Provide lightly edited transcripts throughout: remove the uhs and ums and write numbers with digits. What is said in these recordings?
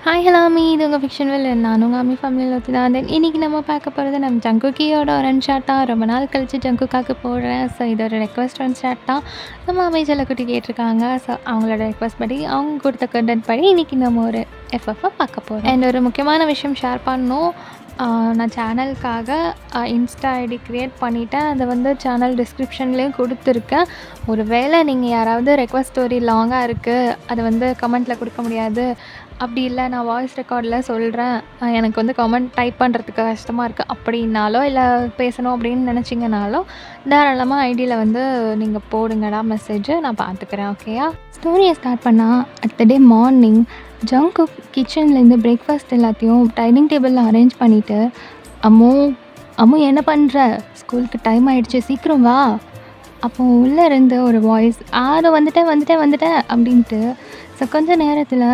Hi hello அம்மி, இது உங்கள் ஃபிக்ஷன் வெல். நான் உங்கள் அம்மி ஃபேமிலியில் ஒருத்தி தான். தென் இன்றைக்கி நம்ம பார்க்க போகிறது நம்ம ஜங்குக்கியோட ஒரு ஷாட் தான். ரொம்ப நாள் கழித்து ஜங்குக்காக்கு போடுறேன். ஸோ இது ஒரு ரெக்வஸ்ட் ஷாட் தான். நம்ம அம்மி செல்லக்குட்டி கேட்டிருக்காங்க. ஸோ அவங்களோட ரெக்வஸ்ட் படி அவங்க கொடுத்த கண்டென்ட் படி இன்றைக்கி நம்ம ஒரு எஃப்எஃப்ஐ பார்க்க போகிறோம். அண்ட் ஒரு முக்கியமான விஷயம் ஷேர் பண்ணணும். நான் சேனலுக்காக இன்ஸ்டா ஐடி க்ரியேட் பண்ணிவிட்டேன். அதை வந்து சேனல் டிஸ்கிரிப்ஷன்லேயும் கொடுத்துருக்கேன். ஒரு வேளை நீங்கள் யாராவது ரெக்வஸ்ட் ஸ்டோரி லாங்காக இருக்குது, அதை வந்து கமெண்ட்டில் கொடுக்க முடியாது, அப்படி இல்லை நான் வாய்ஸ் ரெக்கார்டில் சொல்கிறேன், எனக்கு வந்து கமெண்ட் டைப் பண்ணுறதுக்கு கஷ்டமாக இருக்குது அப்படின்னாலோ, இல்லை பேசணும் அப்படின்னு நினச்சிங்கனாலோ தாராளமாக ஐடியில் வந்து நீங்கள் போடுங்கடா மெசேஜு, நான் பார்த்துக்கிறேன். ஓகேயா? ஸ்டோரியை ஸ்டார்ட் பண்ணால் at the day morning Jungkook கிச்சன்லேருந்து பிரேக்ஃபாஸ்ட் எல்லாத்தையும் டைனிங் டேபிளில் அரேஞ்ச் பண்ணிவிட்டு, அம்மு அம்மு என்ன பண்ணுற, ஸ்கூலுக்கு டைம் ஆகிடுச்சு, சீக்கிரம் வா. அப்போ உள்ளே இருந்து ஒரு வாய்ஸ், ஆறு வந்துட்டேன் வந்துட்டேன் வந்துட்டேன் அப்படின்ட்டு. ஸோ கொஞ்சம் நேரத்தில்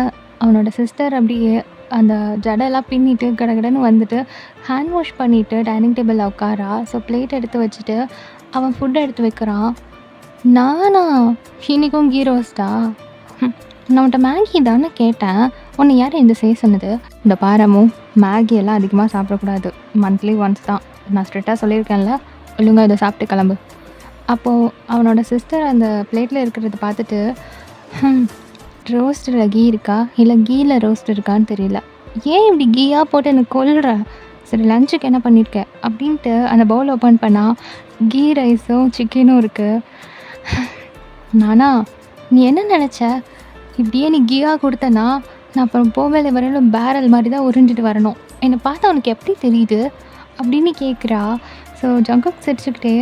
அவனோட சிஸ்டர் அப்படியே அந்த ஜடையெல்லாம் பின்னிட்டு கடகடன்னு வந்துட்டு ஹேண்ட் வாஷ் பண்ணிவிட்டு டைனிங் டேபிளில் உட்காரா. ஸோ பிளேட் எடுத்து வச்சுட்டு அவன் ஃபுட் எடுத்து வைக்கிறான். நானா இன்றைக்கும் கீ ரோஸ்டா? நான் உன்ட்ட மேகி தானே கேட்டேன், உன்னை யார் இந்த செய்ய சொன்னது? இந்த பாரமும் மேகி எல்லாம் அதிகமாக சாப்பிடக்கூடாது, மந்த்லி ஒன்ஸ் தான். நான் ஸ்ட்ரிக்டாக சொல்லியிருக்கேன்ல, ஒழுங்காக இதை சாப்பிட்டு கிளம்பு. அப்போது அவனோட சிஸ்டர் அந்த பிளேட்டில் இருக்கிறத பார்த்துட்டு, ரோஸ்டில் கீ இருக்கா இல்லை கீயில் ரோஸ்ட் இருக்கான்னு தெரியல, ஏன் இப்படி கீயாக போட்டு எனக்கு கொல்ற, சரி லஞ்சுக்கு என்ன பண்ணியிருக்க அப்படின்ட்டு அந்த பவுல் ஓப்பன் பண்ணால் கீ ரைஸும் சிக்கனும் இருக்குது. நானா, நீ என்ன நினச்ச, இப்படியே நீ கீயாக கொடுத்தனா நான் அப்புறம் போவேலை வரையிலும் பேரல் மாதிரி தான் உறிஞ்சிட்டு வரணும், என்னை பார்த்தா உனக்கு எப்படி தெரியுது அப்படின்னு கேட்குறா. ஸோ ஜங்குக் சிரிச்சுக்கிட்டே,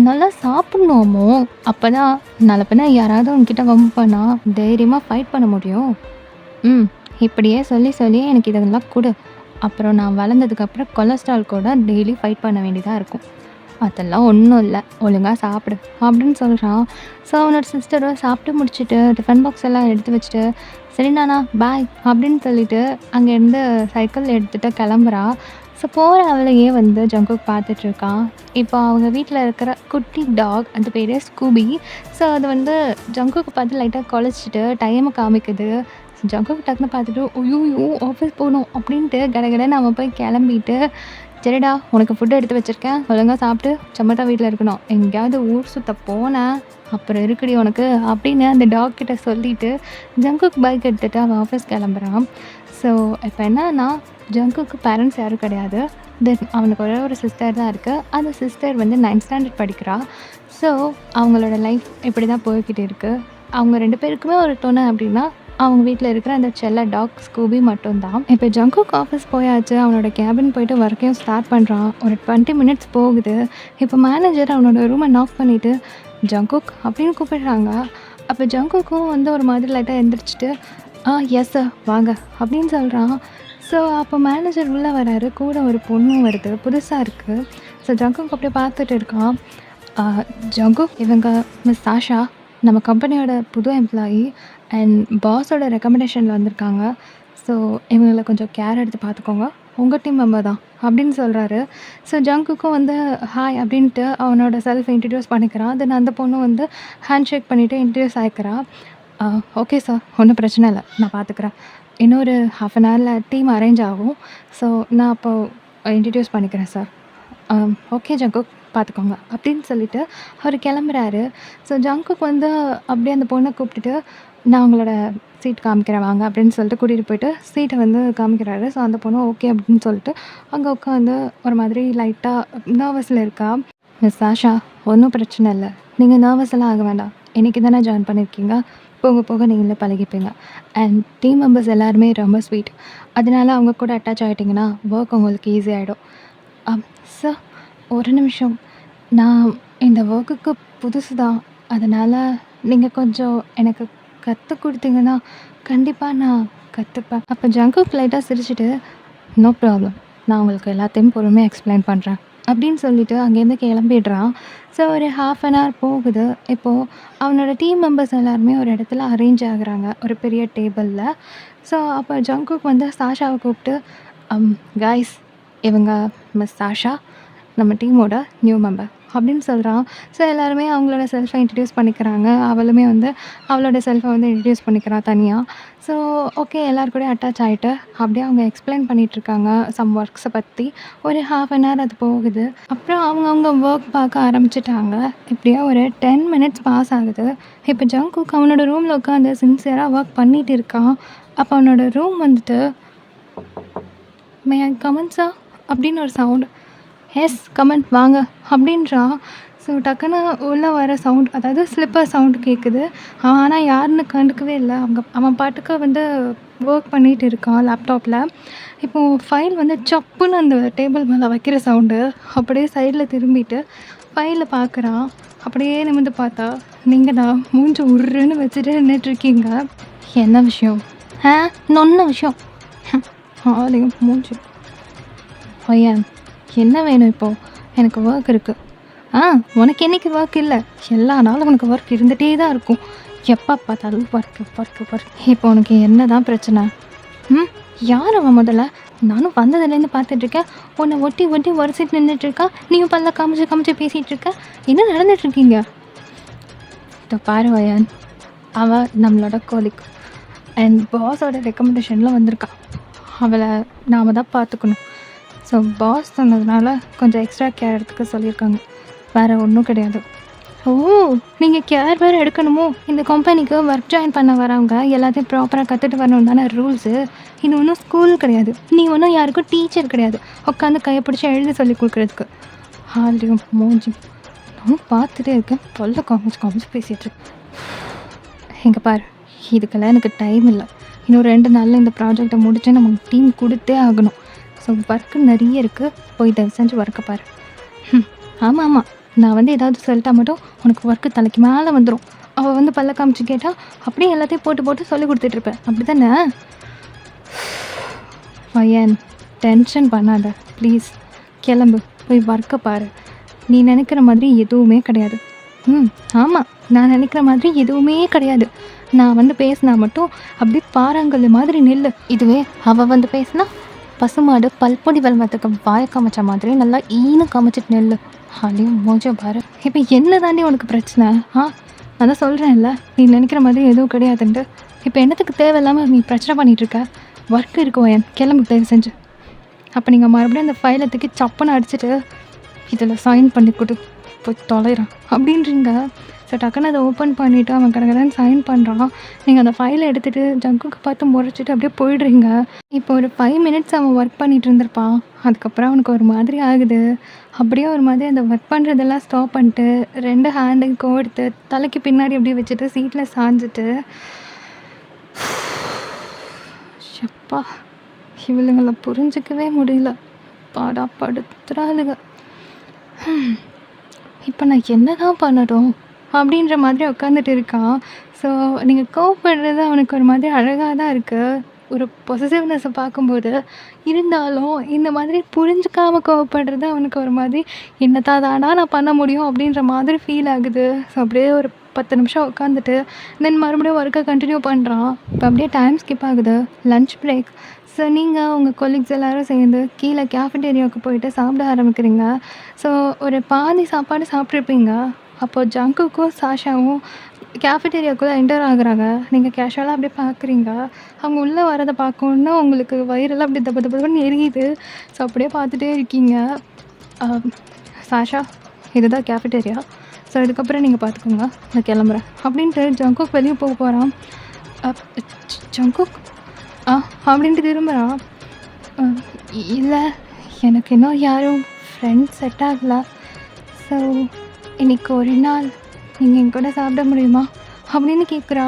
நல்லா சாப்பிட்ணுமோ, அப்போ தான் நாளை பின்ன யாராவது உங்ககிட்ட வம்பு பண்ணால் தைரியமாக ஃபைட் பண்ண முடியும். இப்படியே சொல்லி சொல்லி எனக்கு இதெல்லாம் கொடு, அப்புறம் நான் வளர்ந்ததுக்கப்புறம் கொலஸ்ட்ரால் கூட டெய்லி ஃபைட் பண்ண வேண்டியதாக இருக்கும். அதெல்லாம் ஒன்றும் இல்லை, ஒழுங்காக சாப்பிடு அப்படின்னு சொல்கிறான். ஸோ அவனோட சிஸ்டரும் சாப்பிட்டு முடிச்சுட்டு டிஃபன் பாக்ஸ் எல்லாம் எடுத்து வச்சுட்டு, சரி நானா பாய் அப்படின்னு சொல்லிட்டு அங்கேருந்து சைக்கிள் எடுத்துகிட்டு கிளம்புறா. ஸோ போகிற அவளையே வந்து ஜங்குக் பார்த்துட்ருக்கான். இப்போ அவங்க வீட்டில் இருக்கிற குட்டி டாக், அது பேர் ஸ்கூபி. ஸோ அது வந்து ஜங்குக்கு பார்த்து லைட்டாக குலைச்சிட்டு டைமை காமிக்குது. ஜங்குக்கு டக்குன்னு பார்த்துட்டு, ஐயோ ஆஃபீஸ் போகணும் அப்படின்ட்டு கடகடன்னு அவன் போய் கிளம்பிட்டு, சரிடா உனக்கு ஃபுட்டு எடுத்து வச்சுருக்கேன், ஒழுங்காக சாப்பிட்டு சம்மட்டா வீட்டில் இருக்கணும், எங்கேயாவது ஊர் சுற்ற போனேன் அப்புறம் இருக்குடி உனக்கு அப்படின்னு அந்த டாக் கிட்ட சொல்லிவிட்டு ஜங்குக் பைக் எடுத்துகிட்டு அவன் ஆஃபீஸ் கிளம்புறான். ஸோ இப்போ என்னன்னா, ஜங்குக்கு பேரண்ட்ஸ் யாரும் கிடையாது. தென் அவனுக்கு ஒரே ஒரு சிஸ்டர் தான் இருக்குது. அந்த சிஸ்டர் வந்து 9th ஸ்டாண்டர்ட் படிக்கிறா. ஸோ அவங்களோட லைஃப் இப்படி தான் போய்கிட்டு இருக்குது. அவங்க 2 பேருக்குமே ஒரு துணை அப்படின்னா அவங்க வீட்டில் இருக்கிற அந்த செல்ல டாக் ஸ்கூபி மட்டும்தான். இப்போ ஜங்குக் ஆஃபீஸ் போயாச்சு, அவனோட கேபின் போயிட்டு ஒர்க்கையும் ஸ்டார்ட் பண்ணுறான். ஒரு 20 மினிட்ஸ் போகுது. இப்போ மேனேஜர் அவனோட ரூமை நாக் பண்ணிவிட்டு ஜங்குக் அப்படின்னு கூப்பிடுறாங்க. அப்போ ஜங்குக்கும் வந்து ஒரு மாதிரி லைட்டாக எழுந்திரிச்சிட்டு, எஸ் சார் வாங்க அப்படின்னு சொல்கிறான். ஸோ அப்போ மேனேஜர் உள்ளே வராரு, கூட ஒரு பொண்ணும் வருது, புதுசாக இருக்குது. ஸோ ஜங்குக் அப்படியே பார்த்துட்டு இருக்கான். ஜங்குக், இவங்க மிஸ் சாஷா, நம்ம கம்பெனியோட புது எம்ப்ளாயி அண்ட் பாஸோட ரெக்கமெண்டேஷனில் வந்திருக்காங்க. ஸோ இவங்களை கொஞ்சம் கேர் எடுத்து பார்த்துக்கோங்க, உங்கள் டீம் மெம்பர் தான் அப்படின்னு சொல்கிறாரு. ஸோ ஜங்குக்கும் வந்து ஹாய் அப்படின்ட்டு அவனோட செல்ஃப் இன்ட்ரடியூஸ் பண்ணிக்கிறான். தென் அந்த பொண்ணு வந்து ஹேண்ட் ஷேக் பண்ணிவிட்டு இன்ட்ரடியூஸ் ஆகிக்கிறான். ஓகே சார், ஒன்றும் பிரச்சனை இல்லை, நான் பார்த்துக்குறேன், இன்னொரு 1/2 அன் ஹவரில் டீம் அரேஞ்ச் ஆகும். ஸோ நான் அப்போது இன்ட்ரடியூஸ் பண்ணிக்கிறேன் சார். ஓகே ஜங்குக் பார்த்துக்கோங்க அப்படின்னு சொல்லிவிட்டு அவர் கிளம்புறாரு. ஸோ ஜங்குக் வந்து அப்படியே அந்த பொண்ணை கூப்பிட்டுட்டு, நான் அவங்களோட சீட் காமிக்கிறேன் வாங்க அப்படின்னு சொல்லிட்டு கூட்டிகிட்டு போயிட்டு சீட்டை வந்து காமிக்கிறாரு. ஸோ அந்த பொண்ணு ஓகே அப்படின்னு சொல்லிட்டு அங்கே உட்காந்து ஒரு மாதிரி லைட்டாக நர்வஸில் இருக்கா. மிஸ் சாஷா, ஒன்றும் பிரச்சனை இல்லை, நீங்கள் நர்வஸ் எல்லாம் ஆக வேண்டாம், இன்றைக்கி தானே ஜாயின் பண்ணியிருக்கீங்க, போக போக நீங்களே பழகிப்பீங்க. அண்ட் டீம் மெம்பர்ஸ் எல்லாருமே ரொம்ப ஸ்வீட், அதனால அவங்க கூட அட்டாச் ஆகிட்டிங்கன்னா ஒர்க் உங்களுக்கு ஈஸி ஆகிடும். சார் ஒரு நிமிஷம், நான் இந்த ஒர்க்குக்கு புதுசு தான், அதனால் நீங்கள் கொஞ்சம் எனக்கு கற்றுக் கொடுத்தீங்கன்னா கண்டிப்பாக நான் கற்றுப்பேன். அப்போ ஜங்குக் லைட்டாக சிரிச்சுட்டு, நோ ப்ராப்ளம், நான் உங்களுக்கு எல்லாத்தையும் பொறுமையாக எக்ஸ்பிளைன் பண்ணுறேன் அப்படின்னு சொல்லிவிட்டு அங்கேருந்து கிளம்பிடுறான். ஸோ ஒரு 1/2 அன் ஹவர் போகுது. இப்போது அவனோட டீம் மெம்பர்ஸ் எல்லாருமே ஒரு இடத்துல அரேஞ்ச் ஆகுறாங்க, ஒரு பெரிய டேபிளில். ஸோ அப்போ ஜங்குக் வந்து சாஷாவை கூப்பிட்டு, கைஸ், இவங்க மிஸ் சாஷா, நம்ம டீமோட நியூ மெம்பர், அப்படின்னு சொல்கிறான். ஸோ எல்லாருமே அவங்களோட செல்ஃபை இன்ட்ரடியூஸ் பண்ணிக்கிறாங்க. அவளுமே வந்து அவளோட செல்ஃபை வந்து இன்ட்ரடியூஸ் பண்ணிக்கிறா தனியாக. ஸோ ஓகே எல்லார் கூடயும் அட்டாச் ஆகிட்டு அப்படியே அவங்க எக்ஸ்பிளைன் பண்ணிகிட்ருக்காங்க சம் ஒர்க்ஸை பற்றி. ஒரு ஹாஃப் அன் ஹவர் அது போகுது. அப்புறம் அவங்கவுங்க ஒர்க் பார்க்க ஆரம்பிச்சிட்டாங்க. இப்படியே ஒரு 10 மினிட்ஸ் பாஸ் ஆகுது. இப்போ ஜங்குக் அவனோட ரூமில் உட்காந்து சின்சியராக ஒர்க் பண்ணிகிட்டு இருக்கான். அப்போ அவனோட ரூம் வந்துட்டு மே ஐ கமன் சார் அப்படின்னு ஒரு சவுண்டு. எஸ் கமன் வாங்க அப்படின்றான். ஸோ டக்குன்னு உள்ளே வர சவுண்ட், அதாவது ஸ்லிப்பர் சவுண்டு கேட்குது. அவன் ஆனால் யாருன்னு கண்டுக்கவே இல்லை. அவன் பாட்டுக்கு வந்து ஒர்க் பண்ணிகிட்டு இருக்கான் லேப்டாப்பில். இப்போது ஃபைல் வந்து சப்புன்னு அந்த டேபிள் மேலே வைக்கிற சவுண்டு. அப்படியே சைடில் திரும்பிட்டு ஃபைலில் பார்க்குறான். அப்படியே நிமிர்ந்து பார்த்தா நீங்கள் தான் மூஞ்சி உருன்னு வச்சுட்டு நின்றுட்டுருக்கீங்க. என்ன விஷயம்? நொன்ன விஷயம். ஆளையும் மூஞ்சி. பையன் என்ன வேணும் இப்போது? எனக்கு ஒர்க் இருக்குது. உனக்கு என்றைக்கு ஒர்க் இல்லை? எல்லா நாளும் உனக்கு ஒர்க் இருந்துகிட்டே தான் இருக்கும். எப்போ பார்த்தாலும் ஒர்க். இப்போ உனக்கு என்ன தான் பிரச்சனை? யார் அவன் முதல்ல? நானும் வந்ததுலேருந்து பார்த்துட்ருக்கேன். உன்னை ஒட்டி உரசிட்டு நின்றுட்டுருக்கா. நீயும் பல்ல காமிச்சு பேசிகிட்டு இருக்க. என்ன நடந்துட்டுருக்கீங்க? இப்போ பாரு வயன், அவள் நம்மளோட கோலிக் அண்ட் பாஸோட ரெக்கமெண்டேஷனில் வந்திருக்கா. அவளை நாம் தான் பார்த்துக்கணும். ஸோ பாஸ் சொன்னதுனால கொஞ்சம் எக்ஸ்ட்ரா கேர் எடுத்துக்க சொல்லியிருக்காங்க. வேறு ஒன்றும் கிடையாது. ஓ, நீங்கள் கேர் வேறு எடுக்கணுமோ? இந்த கம்பெனிக்கு ஒர்க் ஜாயின் பண்ண வரவங்க எல்லாத்தையும் ப்ராப்பராக கற்றுட்டு வரணும் தானே ரூல்ஸு. இது ஒன்றும் ஸ்கூல் கிடையாது. நீ ஒன்றும் யாருக்கும் டீச்சர் கிடையாது உட்காந்து கையை பிடிச்சி எழுதி சொல்லி கொடுக்குறதுக்கு. ஆல்ரையும் மூஞ்சி நானும் பார்த்துட்டே இருக்கேன். தொல்லை காமிச்சு பேசிகிட்ருக்கேன். எங்கே பாரு, இதுக்கெல்லாம் எனக்கு டைம் இல்லை. இன்னும் 2 நாளில் இந்த ப்ராஜெக்டை முடித்து நம்ம டீம் கொடுத்தே ஆகணும். ஸோ ஒர்க்கு நிறைய இருக்குது. போய் தயவு செஞ்சு ஒர்க்கை பாரு. ஆமாம், நான் வந்து ஏதாவது சொல்லிட்டா மட்டும் உனக்கு ஒர்க்கு தலைக்கு மேலே வந்துடும். அவள் வந்து பல்ல காமிச்சு கேட்டால் அப்படியே எல்லாத்தையும் போட்டு சொல்லி கொடுத்துட்ருப்பேன். அப்படி தானே? பையன் டென்ஷன் பண்ணாத ப்ளீஸ். கிளம்பு, போய் ஒர்க்கை பாரு. நீ நினைக்கிற மாதிரி எதுவுமே கிடையாது. ஆமாம், நான் நினைக்கிற மாதிரி எதுவுமே கிடையாது. நான் வந்து பேசினா மட்டும் அப்படி பாறாங்கல் மாதிரி நில்லு. இதுவே அவள் வந்து பேசினா பசுமாடு பல்பொடி வல்மத்துக்கு வாய காமிச்ச மாதிரி நல்லா ஈனு காமிச்சிட்டு நெல்லு. அதையும் மோஜம் பாரு. இப்போ என்ன தாண்டி உனக்கு பிரச்சனை? அதான் சொல்கிறேன்ல, நீ நினைக்கிற மாதிரி எதுவும் கிடையாதுன்ட்டு. இப்போ என்னத்துக்கு தேவையில்லாமல் நீ பிரச்சனை பண்ணிகிட்ருக்க? ஒர்க் இருக்கும் என் கிளம்பு தயவு செஞ்சு. அப்போ நீங்கள் மறுபடியும் அந்த ஃபைலை தூக்கி சப்புன்னு அடிச்சுட்டு இதில் சைன் பண்ணி கொடு, போய் தொலைகிறான் அப்படின்றீங்க. ஸோ டக்குன்னு அதை ஓப்பன் பண்ணிவிட்டு அவன் கடற்கடன் சைன் பண்ணுறான். நீங்கள் அந்த ஃபைலை எடுத்துகிட்டு ஜங்குக்கு பார்த்து முறைச்சிட்டு அப்படியே போயிடுறீங்க. இப்போ ஒரு 5 மினிட்ஸ் அவன் ஒர்க் பண்ணிகிட்டு இருந்திருப்பான். அதுக்கப்புறம் அவனுக்கு ஒரு மாதிரி ஆகுது. அப்படியே ஒரு மாதிரி அந்த ஒர்க் பண்ணுறதெல்லாம் ஸ்டாப் பண்ணிட்டு 2 ஹேண்டையும் கோர்த்து தலைக்கு பின்னாடி அப்படியே வச்சுட்டு சீட்டில் சாஞ்சிட்டு, ஷப்பா இவளுங்களை புரிஞ்சிக்கவே முடியல, பாடா படுத்துறாளுங்க. இப்போ நான் என்ன தான் பண்ணட்டும் அப்படின்ற மாதிரி உட்காந்துட்டு இருக்கான். ஸோ நீங்கள் கோவப்படுறது அவனுக்கு ஒரு மாதிரி அழகாக தான் இருக்குது, ஒரு பொசசிவ்னஸை பார்க்கும்போது. இருந்தாலும் இந்த மாதிரி புரிஞ்சுக்காமல் கோவப்படுறது அவனுக்கு ஒரு மாதிரி என்னத்தாதானா நான் பண்ண முடியும் அப்படின்ற மாதிரி ஃபீல் ஆகுது. ஸோ அப்படியே ஒரு 10 நிமிஷம் உட்காந்துட்டு தென் மறுபடியும் ஒர்க்கை கண்டினியூ பண்ணுறான். இப்போ அப்படியே டைம் ஸ்கிப் ஆகுது. Lunch break. ஸோ நீங்கள் உங்கள் கொலீக்ஸ் எல்லோரும் சேர்ந்து கீழே கேஃபிடேரியாவுக்கு போயிட்டு சாப்பிட ஆரம்பிக்கிறீங்க. ஸோ ஒரு பாதி சாப்பாடு சாப்பிட்ருப்பீங்க. அப்போது ஜங்குக்கும் சாஷாவும் கேஃபிடேரியாவுக்குள்ளே என்டர் ஆகுறாங்க. நீங்கள் கேஷுவலாக அப்படியே பார்க்குறீங்க. அவங்க உள்ளே வரதை பார்க்கணுன்னா உங்களுக்கு வயிறெல்லாம் அப்படியே தப்பு எரியுது. ஸோ அப்படியே பார்த்துட்டே இருக்கீங்க. சாஷா, இதுதான் கேஃபிடேரியா. ஸோ இதுக்கப்புறம் நீங்கள் பார்த்துக்கோங்க, நான் கிளம்புறேன் அப்படின்ட்டு ஜங்குக் வெளியே போக போகிறான். ஜங்குக் அப்படின்ட்டு திரும்புகிறான். இல்லை, எனக்கு இன்னும் யாரும் ஃப்ரெண்ட்ஸ் செட் ஆகலை. ஸோ இன்றைக்கி ஒரு நாள் நீங்கள் என் கூட சாப்பிட முடியுமா அப்படின்னு கேட்குறா.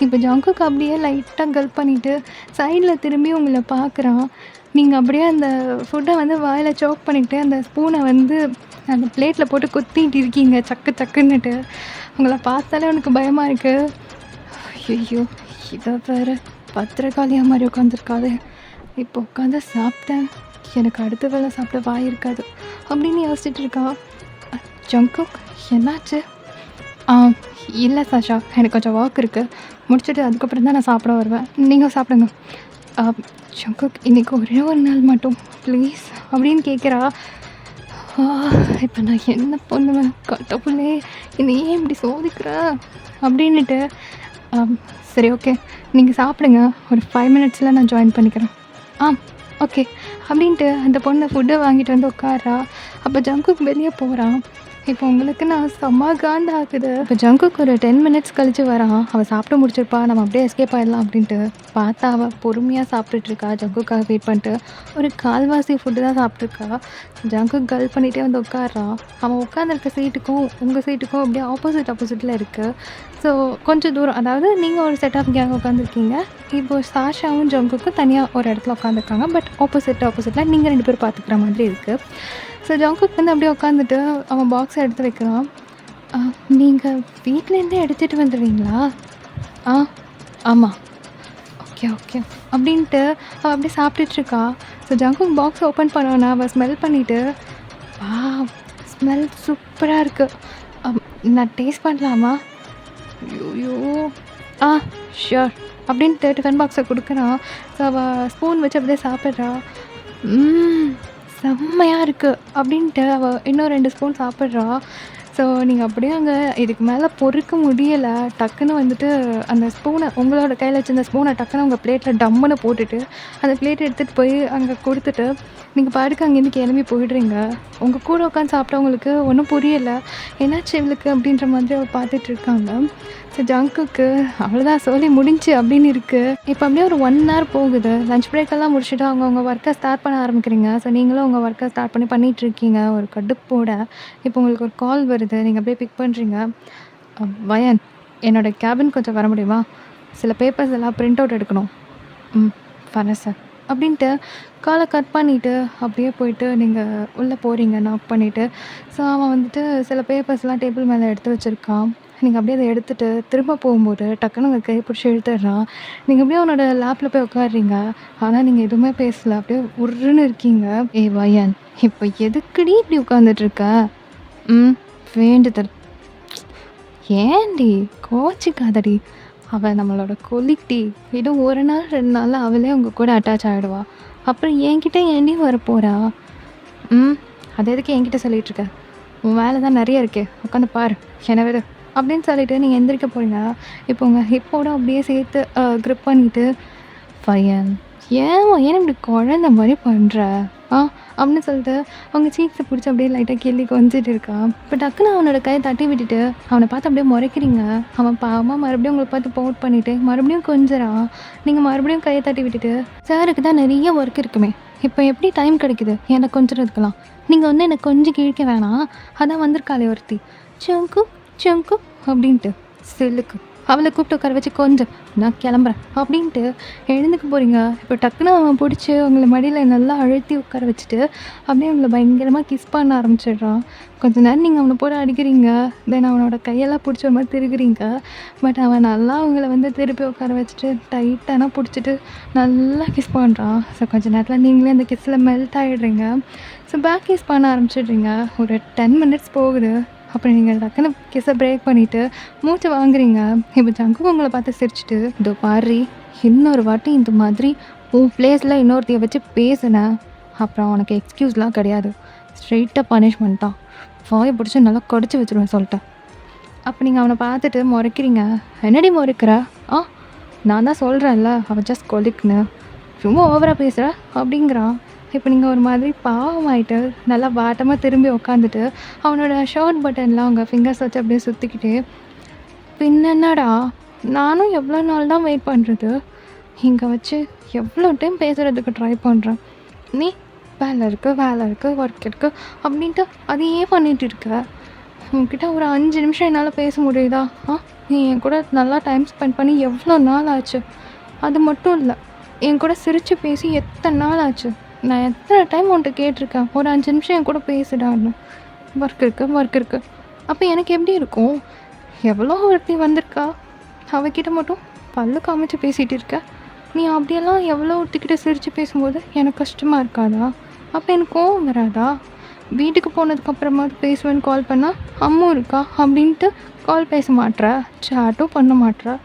இப்போ ஜங்குக் அப்படியே லைட்டாக கல்ப் பண்ணிவிட்டு சைடில் திரும்பி உங்களை பார்க்குறான். நீங்கள் அப்படியே அந்த ஃபுட்டை வந்து வாயில் சோக் பண்ணிக்கிட்டு அந்த ஸ்பூனை வந்து அந்த பிளேட்டில் போட்டு குத்திட்டு இருக்கீங்க சக்குன்னுட்டு. உங்களை பார்த்தாலே உனக்கு பயமாக இருக்குது. ஐயோ, இதை வேறு பத்திரக்காளியாக மாதிரி உட்காந்துருக்காது. இப்போ உட்காந்து சாப்பிட்டேன், எனக்கு அடுத்த வேளை சாப்பிட வாய் இருக்காது அப்படின்னு யோசிச்சுட்டு இருக்கா. ஜங்குக் என்னாச்சு? இல்லை சாஷா, எனக்கு கொஞ்சம் ஒர்க் இருக்குது, முடிச்சுட்டு அதுக்கப்புறம் தான் நான் சாப்பிட வருவேன், நீங்கள் சாப்பிடுங்க. ஜங்குக் இன்றைக்கி ஒரே ஒரு நாள் மட்டும் ப்ளீஸ் அப்படின்னு கேட்குறா. ஆ இப்ப நான் என்ன பண்ணுவேன்? கடவுளே! என்னை ஏன் இப்படி சோதிக்கிற? அப்படின்னுட்டு, அம் சரி ஓகே. நீங்க சாப்பிடுங்க. ஒரு 5 மினிட்ஸ்ல நான் ஜாயின் பண்ணிக்கிறேன். ஆ ஓகே. அப்படின்ட்டு அந்த பொண்ணு ஃபுட்ட வாங்கிட்டு வந்து உட்கார்றா. அப்ப ஜங்குக் வெளிய போறான். இப்போ உங்களுக்கு நான் செம்ம காண்டு ஆகுது. இப்ப ஜங்குக் ஒரு 10 மினிட்ஸ் கழிச்சு வரான். அவ சாப்பிட்டு முடிச்சிருப்பா. நம்ம அப்படியே எஸ்கேப் ஆயிடலாம் அப்படின்ட்டு. பார்த்தா அவ பொறுமையா சாப்பிட்டுட்டு இருக்கா. ஜங்குக்காக வெயிட் பண்ணிட்டு. ஒரு கால்வாசி ஃபுட்டு தான் சாப்பிட்டுருக்கா. ஜங்குக் கல் பண்ணிட்டே வந்து உட்கார்றான். அவன் உட்காந்துருக்க சீட்டுக்கும், உங்க சீட்டுக்கும் அப்படியே ஆப்போசிட்ல இருக்கு. ஸோ கொஞ்சம் தூரம் அதாவது நீங்க ஒரு செட் ஆஃப் கேங் உட்காந்துருக்கீங்க. இப்போ சாஷாவும் ஜங்குக்கும் தனியா ஒரு இடத்துல உட்காந்துருக்காங்க. பட் ஆப்போசிட்ல நீங்க 2 பேரும் பார்த்துக்கிற மாதிரி இருக்கு. ஸோ ஜங்குக் வந்து அப்படியே உட்காந்துட்டு அவன் பாக்ஸை எடுத்து வைக்கிறான். "அ நீங்க வீட்லேருந்தே எடுத்துட்டு வந்துருவீங்களா?" "ஆ ஆமாம்." "ஓகே." அப்படின்ட்டு அவள் அப்படியே சாப்பிட்டுட்ருக்கா. ஸோ ஜங்குக் பாக்ஸ் ஓப்பன் பண்ணோன்னே அவள் ஸ்மெல் பண்ணிவிட்டு, வாவ்! ஸ்மெல் சூப்பரா இருக்கு. நான் டேஸ்ட் பண்ணலாமா? ஐயோ! ஆ ஷூர். அப்படின்ட்டு டிஃபன் பாக்ஸை குடுக்குறான். ஸோ அவள் ஸ்பூன் வச்சு அப்படியே சாப்பிட்றா. ம். செம்மையா இருக்கு. அப்படின்ட்டு அவ இன்னும் 2 ஸ்பூன் சாப்பிட்றா. ஸோ நீங்க அப்படியே அங்க இதுக்கு மேல பொறுக்க முடியல. டக்குன்னு வந்துட்டு அந்த ஸ்பூன உங்களோட கையில வச்சிருந்த ஸ்பூன டக்குன்னு உங்க பிளேட்ல டம்முன்னு போட்டுட்டு, அந்த பிளேட்ட எடுத்துட்டு போய் அங்க குடுத்துட்டு, நீங்க பாட்டுக்கு அங்கேருந்து கிளம்பி போயிடுறீங்க. உங்க கூட உட்காந்து சாப்பிட்டவங்களுக்கு ஒண்ணும் புரியல. என்னாச்சு இவளுக்கு அப்படின்ற மாதிரி அவ பார்த்துட்டு இருக்காங்க. ஸோ ஜங்குக்கு அவ்வளோதான் சோலி முடிஞ்சுச்சு அப்படின்னு இருக்கு. இப்போ அப்படியே ஒரு 1 ஹவர் போகுது. லஞ்ச் பிரேக்கெல்லாம் முடிச்சுட்டு அவங்கவங்க ஒர்க்கை ஸ்டார்ட் பண்ண ஆரம்பிக்கிறீங்க. ஸோ நீங்களும் உங்கள் ஒர்க்கை ஸ்டார்ட் பண்ணிட்டுருக்கீங்க ஒரு கடுப்போட. இப்போ உங்களுக்கு ஒரு கால் வருது. நீங்க அப்படியே பிக் பண்ணுறீங்க. வயன், என்னோட கேபின் கொஞ்சம் வர முடியுமா? சில பேப்பர்ஸ் எல்லாம் பிரிண்ட் அவுட் எடுக்கணும். ம் வரேன் சார். அப்படின்ட்டு காலை கட் பண்ணிவிட்டு அப்படியே போயிட்டு நீங்கள் உள்ளே போகிறீங்க நாக் பண்ணிவிட்டு. ஸோ அவன் வந்துட்டு சில பேப்பர்ஸ்லாம் டேபிள் மேலே எடுத்து வச்சுருக்கான். நீங்கள் அப்படியே அதை எடுத்துகிட்டு திரும்ப போகும்போது டக்குன்னு உங்கள் கையை பிடிச்சி இழுத்துடுறான். நீங்கள் அப்படியே அவனோட லேப்பில் போய் உட்காடுறீங்க. ஆனால் நீங்கள் எதுவுமே பேசல. அப்படியே உருன்னு இருக்கீங்க. ஏய் வயன், இப்போ எதுக்குடி இப்படி உட்காந்துட்ருக்க? ம் வேண்டுதல். ஏன்டி கோச்சிக்காதடி. அவள் நம்மளோட கொலிக்டி. இன்னும் 1 நாள் 2 நாள்ல அவளே உங்க கூட அட்டாச் ஆகிடுவா. அப்புறம் என்கிட்ட ஏன்டி வரப்போறா? ம் அது எதுக்கு என்கிட்ட சொல்லிகிட்ருக்க? உன் வேலை தான் நிறைய இருக்கே, உட்காந்து பாரு, என்ன விடு அப்படின்னு சொல்லிட்டு நீங்கள் எந்திரிக்க போறீங்க. இப்போ உங்கள் ஹிப்போட அப்படியே சேர்த்து க்ரிப் பண்ணிவிட்டு, பையன் ஏன் இப்படி குழந்த மாதிரி பண்ணுற? ஆ அப்படின்னு சொல்லிட்டு அவங்க சீக்ஸை பிடிச்சி அப்படியே லைட்டாக கிள்ளி கொஞ்சிட்டு இருக்கான். இப்போ டக்குன்னு அவனோட கையை தட்டி விட்டுட்டு அவனை பார்த்து அப்படியே முறைக்கிறீங்க. அவன் பாவமாக மறுபடியும் உங்களை பார்த்து போட் பண்ணிவிட்டு மறுபடியும் கொஞ்சறான். நீங்கள் மறுபடியும் கையை தட்டி விட்டுட்டு, சாருக்கு தான் நிறைய ஒர்க் இருக்குமே, இப்போ எப்படி டைம் கிடைக்குது எனக்கு கொஞ்சறதுக்கெல்லாம்? நீங்கள் வந்து எனக்கு கொஞ்சம் கிழிக்க வேணாம். அதான் வந்திருக்காளே ஒருத்தி, சங்கு அப்படின்ட்டு சில்லுக்கு அவளை கூப்பிட்டு உட்கார வச்சு கொஞ்சம் நான் கிளம்புறேன் அப்படின்ட்டு எழுந்துக்க போகிறீங்க. இப்போ டக்குன்னு அவன் பிடிச்சி உங்களை மடியில் நல்லா அழுத்தி உட்கார வச்சுட்டு அப்படியே அவங்கள பயங்கரமாக கிஸ் பண்ண ஆரம்பிச்சிடுறான். கொஞ்ச நேரம் நீங்கள் அவனை போட அடிக்கிறீங்க. தென் அவனோட கையெல்லாம் பிடிச்ச ஒரு மாதிரி திருகுறீங்க. பட் அவன் நல்லா அவங்கள வந்து திருப்பி உட்கார வச்சுட்டு டைட்டானா பிடிச்சிட்டு நல்லா கிஸ் பண்ணுறான். ஸோ கொஞ்ச நேரத்தில் நீங்களே அந்த கிஸ்ஸில் மெல்ட் ஆகிடுறீங்க. ஸோ பேக் கிஸ் பண்ண ஆரம்பிச்சிடுறீங்க. ஒரு 10 மினிட்ஸ் போகுது. அப்புறம் நீங்கள் டக்குன்னு கிஸ்ஸை பிரேக் பண்ணிவிட்டு மூச்சை வாங்குறீங்க. இப்போ ஜங்கு உங்களை பார்த்து சிரிச்சிட்டு, இதோ பாரு, இன்னொரு வாட்டி இந்த மாதிரி உன் பிளேஸில் இன்னொருத்தையை வச்சு பேசுனேன், அப்புறம் உனக்கு எக்ஸ்கியூஸ்லாம் கிடையாது, ஸ்ட்ரெயிட்டாக பனிஷ்மெண்ட் தான், வாயை பிடிச்சி நல்லா கடிச்சு வச்சுருவேன் சொல்லிட்டேன். அப்போ நீங்கள் அவனை பார்த்துட்டு முறைக்கிறீங்க. என்னடி முறைக்கிற? நான் தான் சொல்கிறேன்ல அவன் ஜஸ்ட் கொலிக்னு, ரொம்ப ஓவராக பேசுகிற அப்படிங்கிறான். இப்போ நீங்கள் ஒரு மாதிரி பாவமாயிட்டு நல்லா வாட்டமாக திரும்பி உட்காந்துட்டு அவனோட ஷர்ட் பட்டன்லாம் அவங்க ஃபிங்கர்ஸ் வச்சு அப்படியே சுற்றிக்கிட்டே, பின்னடா நானும் எவ்வளோ நாள் தான் வெயிட் பண்ணுறது, இங்கே வச்சு எவ்வளோ டைம் பேசுகிறதுக்கு ட்ரை பண்ணுறேன், நீ வேலை இருக்குது ஒர்க் இருக்குது அப்படின்ட்டு அதையே பண்ணிகிட்டு இருக்க. உங்ககிட்ட ஒரு 5 நிமிஷம் என்னால் பேச முடியுதா? நீ என் கூட நல்லா டைம் ஸ்பெண்ட் பண்ணி எவ்வளோ நாள் ஆச்சு? அது மட்டும் இல்லை, என் கூட சிரித்து பேசி எத்தனை நாள் ஆச்சு? நான் எத்தனை டைம் உன்கிட்ட கேட்டிருக்கேன், ஒரு 5 நிமிஷம் என் கூட பேசிடான்னு. ஒர்க் இருக்குது. அப்போ எனக்கு எப்படி இருக்கும்? எவ்வளோ ஒருத்தி வந்திருக்கா, அவகிட்ட மட்டும் பல்லு காமிச்சு பேசிகிட்டு இருக்க. நீ அப்படியெல்லாம் எவ்வளோ ஒருத்திக்கிட்ட சிரித்து பேசும்போது எனக்கு கஷ்டமாக இருக்காதா? அப்போ எனக்கு கோவம் வராதா? வீட்டுக்கு போனதுக்கப்புறமாவது பேசுவேன்னு கால் பண்ணால் அம்மா இருக்கா அப்படின்ட்டு கால் பேச மாட்ற, சாட்டும் பண்ண மாட்ற.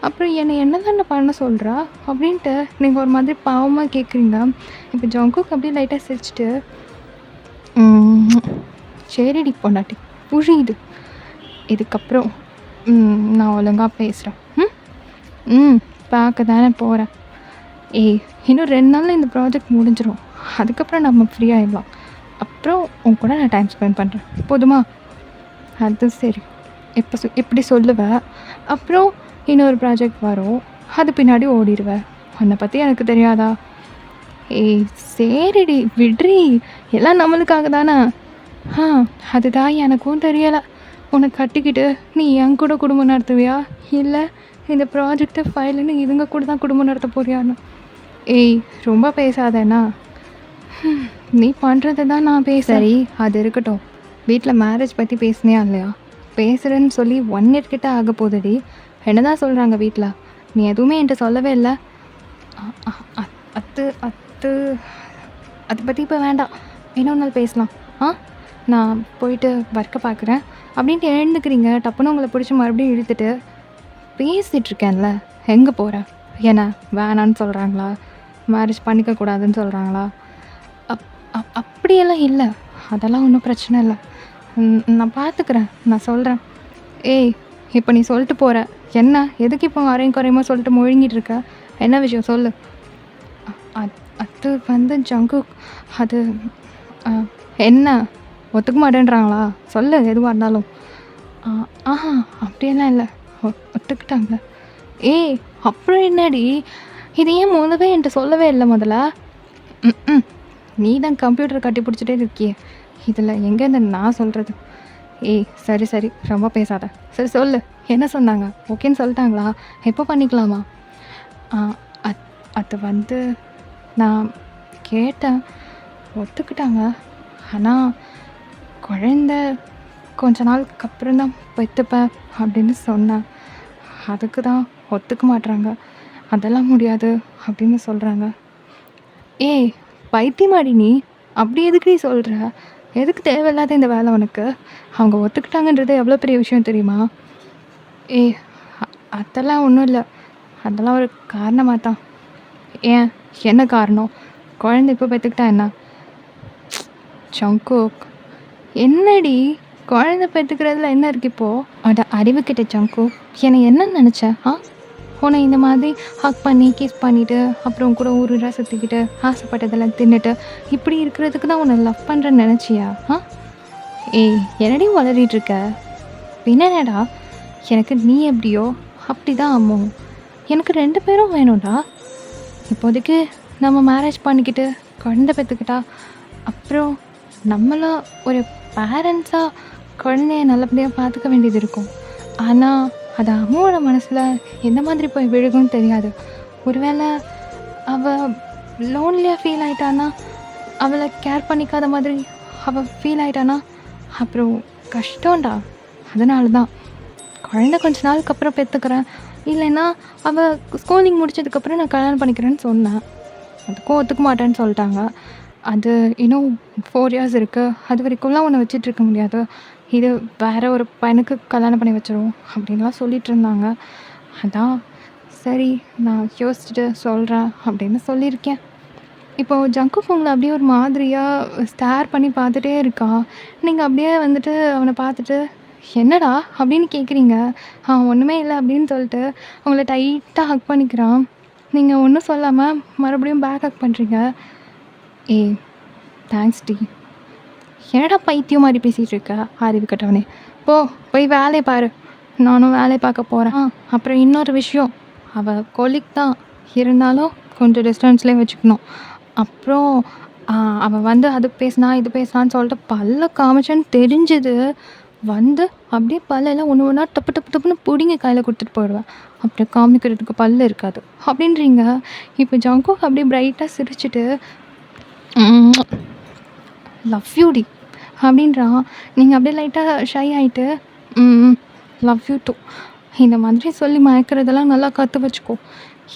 அப்புறம் என்ன தானே பண்ண சொல்கிறா அப்படின்ட்டு நீங்கள் ஒரு மாதிரி பாவமாக கேட்குறீங்க. இப்போ ஜங்குக் அப்படியே லைட்டாக சிரிச்சிட்டு, சரிடி பொண்டாட்டி, புரியுது. இதுக்கப்புறம் நான் ஒழுங்கா பேசுகிறேன். பார்க்க தானே போகிறேன். இன்னும் 2 நாளில் இந்த ப்ராஜெக்ட் முடிஞ்சிடும். அதுக்கப்புறம் நம்ம ஃப்ரீ ஆகிடலாம். அப்புறம் உன் கூட நான் டைம் ஸ்பெண்ட் பண்ணுறேன், போதுமா? அது சரி. எப்படி சொல்லுவேன்? அப்புறம் இன்னொரு ப்ராஜெக்ட் வரும், அது பின்னாடி ஓடிடுவேன். உன்னை பற்றி எனக்கு தெரியாதா? சரிடி விட்ரி, எல்லாம் நம்மளுக்காக தானே. அதுதான் எனக்கும் தெரியலை. உன்னை கட்டிக்கிட்டு நீ என் கூட குடும்பம் நடத்துவியா, இல்லை இந்த ப்ராஜெக்டை ஃபைலுன்னு இதுங்க கூட தான் குடும்பம் நடத்த போறியான்னு? ரொம்ப பேசாதேண்ணா. நீ பண்ணுறது தான் நான் சரி, அது இருக்கட்டும். வீட்டில் மேரேஜ் பற்றி பேசினியா இல்லையா? பேசுகிறேன்னு சொல்லி 1 இயர் கிட்ட ஆக போகுதுடி. என்ன தான் சொல்கிறாங்க வீட்டில்? நீ எதுவுமே என்கிட்ட சொல்லவே இல்லை. அத்து அத்து அதை பற்றி இப்போ வேண்டாம், இன்னொரு நாள் பேசலாம். நான் போயிட்டு ஒர்க்கை பார்க்குறேன் அப்படின்ட்டு எழுந்துக்கிறீங்க. டப்புன்னு உங்களை பிடிச்சி மறுபடியும் இழுத்துட்டு பேசிகிட்ருக்கேன்ல. எங்கே போகிறேன்? ஏன்னா வேணான்னு சொல்கிறாங்களா? மேரேஜ் பண்ணிக்கக்கூடாதுன்னு சொல்கிறாங்களா? அப்படியெல்லாம் இல்லை, அதெல்லாம் ஒன்றும் பிரச்சனை இல்லை. நான் பார்த்துக்கிறேன், நான் சொல்கிறேன். இப்போ நீ சொல்லிட்டு போகிற என்ன? எதுக்கு இப்போ அரையும் குறையுமா சொல்லிட்டு முழுங்கிட்டு இருக்க? என்ன விஷயம் சொல்லு. அது வந்து ஜங்கு, அது என்ன ஒத்துக்க மாட்டேன்றாங்களா? சொல்லு எதுவாக இருந்தாலும். அப்படியெல்லாம் இல்லை, ஒத்துக்கிட்டாங்க. அப்புறம் என்னடி? இது ஏன் முதவே என்கிட்ட சொல்லவே இல்லை முதல்ல? நீ தான் கம்ப்யூட்டர் கட்டி பிடிச்சிட்டே இருக்கியே, இதில் எங்கேருந்து நான் சொல்கிறது? சரி சரி, ரொம்ப பேசாத. சரி சொல்லு, என்ன சொன்னாங்க? ஓகேன்னு சொல்லிட்டாங்களா? எப்போ பண்ணிக்கலாமா? அது வந்து நான் கேட்டேன், ஒத்துக்கிட்டாங்க. ஆனால் குழந்த கொஞ்ச நாளுக்கு அப்புறம் தான் பெற்றுப்பேன் அப்படின்னு சொன்னேன். அதுக்கு தான் ஒத்துக்க மாட்டுறாங்க. அதெல்லாம் முடியாது அப்படின்னு சொல்கிறாங்க. பைத்தியமாடி நீ? அப்படி எதுக்கு நீ சொல்கிற? எதுக்கு தேவையில்லாத இந்த வேலை உனக்கு? அவங்க ஒத்துக்கிட்டாங்கன்றது எவ்வளோ பெரிய விஷயம் தெரியுமா? அதெல்லாம் ஒன்றும் இல்லை, அதெல்லாம் ஒரு காரணமாக தான். ஏன், என்ன காரணம்? குழந்தை இப்போ பெற்றுக்கிட்டா என்ன? சங்கோக், என்னடி குழந்தை பெற்றுக்கிறதுல என்ன இருக்கு இப்போது? அறிவு கிட்ட சங்கோக், என்னை என்ன நினச்சேன்? உன்னை இந்த மாதிரி ஹக் பண்ணி கிஸ் பண்ணிவிட்டு அப்புறம் கூட ஊருடா சுற்றிக்கிட்டு ஆசைப்பட்டதெல்லாம் தின்னுட்டு இப்படி இருக்கிறதுக்கு தான் உன்னை லவ் பண்ணுறேன்னு நினச்சியா? என்னடி வளரிட்டுருக்க? பின்னடா, எனக்கு நீ எப்படியோ அப்படி தான் அம்மோ. எனக்கு 2 பேரும் வேணும்டா. இப்போதைக்கு நம்ம மேரேஜ் பண்ணிக்கிட்டு குழந்தை பெற்றுக்கிட்டா அப்புறம் நம்மளாம் ஒரு பேரண்ட்ஸாக குழந்தைய நல்லபடியாக பார்த்துக்க வேண்டியது இருக்கும். ஆனால் அது அம்மாவோட மனசில் எந்த மாதிரி போய் விழுகும்னு தெரியாது. ஒருவேளை அவள் லோன்லியாக ஃபீல் ஆகிட்டானா, அவளை கேர் பண்ணிக்காத மாதிரி அவள் ஃபீல் ஆகிட்டானா அப்புறம் கஷ்டம்டா. அதனால தான் குழந்தை கொஞ்ச நாளுக்கு அப்புறம் பெற்றுக்கிறேன், இல்லைன்னா அவள் ஸ்கூலிங் முடிச்சதுக்கப்புறம் நான் கல்யாணம் பண்ணிக்கிறேன்னு சொன்னேன். அதுக்கும் ஒத்துக்க மாட்டேன்னு சொல்லிட்டாங்க. அது இன்னும் 4 இயர்ஸ் இருக்குது, அது வரைக்கும்லாம் உன்னை வச்சிட்ருக்க முடியாது, இது வேறு ஒரு பையனுக்கு கல்யாணம் பண்ணி வச்சிரும் அப்படின்லாம் சொல்லிகிட்டு இருந்தாங்க. அதான் சரி நான் யோசிச்சுட்டு சொல்கிறேன் அப்படின்னு சொல்லியிருக்கேன். இப்போது ஜங்குக் உங்களை அப்படியே ஒரு மாதிரியாக ஸ்டேர் பண்ணி பார்த்துட்டே இருக்கான். நீங்கள் அப்படியே வந்துட்டு அவனை பார்த்துட்டு என்னடா அப்படின்னு கேட்குறீங்க. ஒன்றுமே இல்லை அப்படின்னு சொல்லிட்டு அவங்கள டைட்டாக ஹக் பண்ணிக்கிறான். நீங்கள் ஒன்றும் சொல்லாமல் மறுபடியும் பேக் ஹக் பண்ணுறீங்க. தேங்க்ஸ் டி. என்னடா பைத்தியம் மாதிரி பேசிகிட்டு இருக்க அறிவு கட்டவனே? போய் வேலையை பாரு, நானும் வேலையை பார்க்க போகிறேன். அப்புறம் இன்னொரு விஷயம், அவள் கொலிக் தான் இருந்தாலும் கொஞ்சம் டிஸ்டன்ஸ்லேயே வச்சுக்கணும். அப்புறம் அவள் வந்து அது பேசினா இது பேசினான்னு சொல்லிட்டு பல்ல காமிச்சேன்னு தெரிஞ்சுது வந்து அப்படியே பல்லெல்லாம் ஒன்று ஒன்றா டப்பு டப்பு டப்புன்னு பிடிங்க கையில் கொடுத்துட்டு போயிடுவேன். அப்புறம் காமிக்கிறதுக்கு பல்லு இருக்காது அப்படின்றீங்க. இப்போ ஜங்குக் அப்படியே பிரைட்டாக சிரிச்சிட்டு லவ் யூ டி அப்படின்றான். நீங்கள் அப்படியே லைட்டாக ஷை ஆகிட்டு லவ் யூ டூ இந்த மாதிரி சொல்லி மயக்கிறதெல்லாம் நல்லா கற்று வச்சுக்கோ.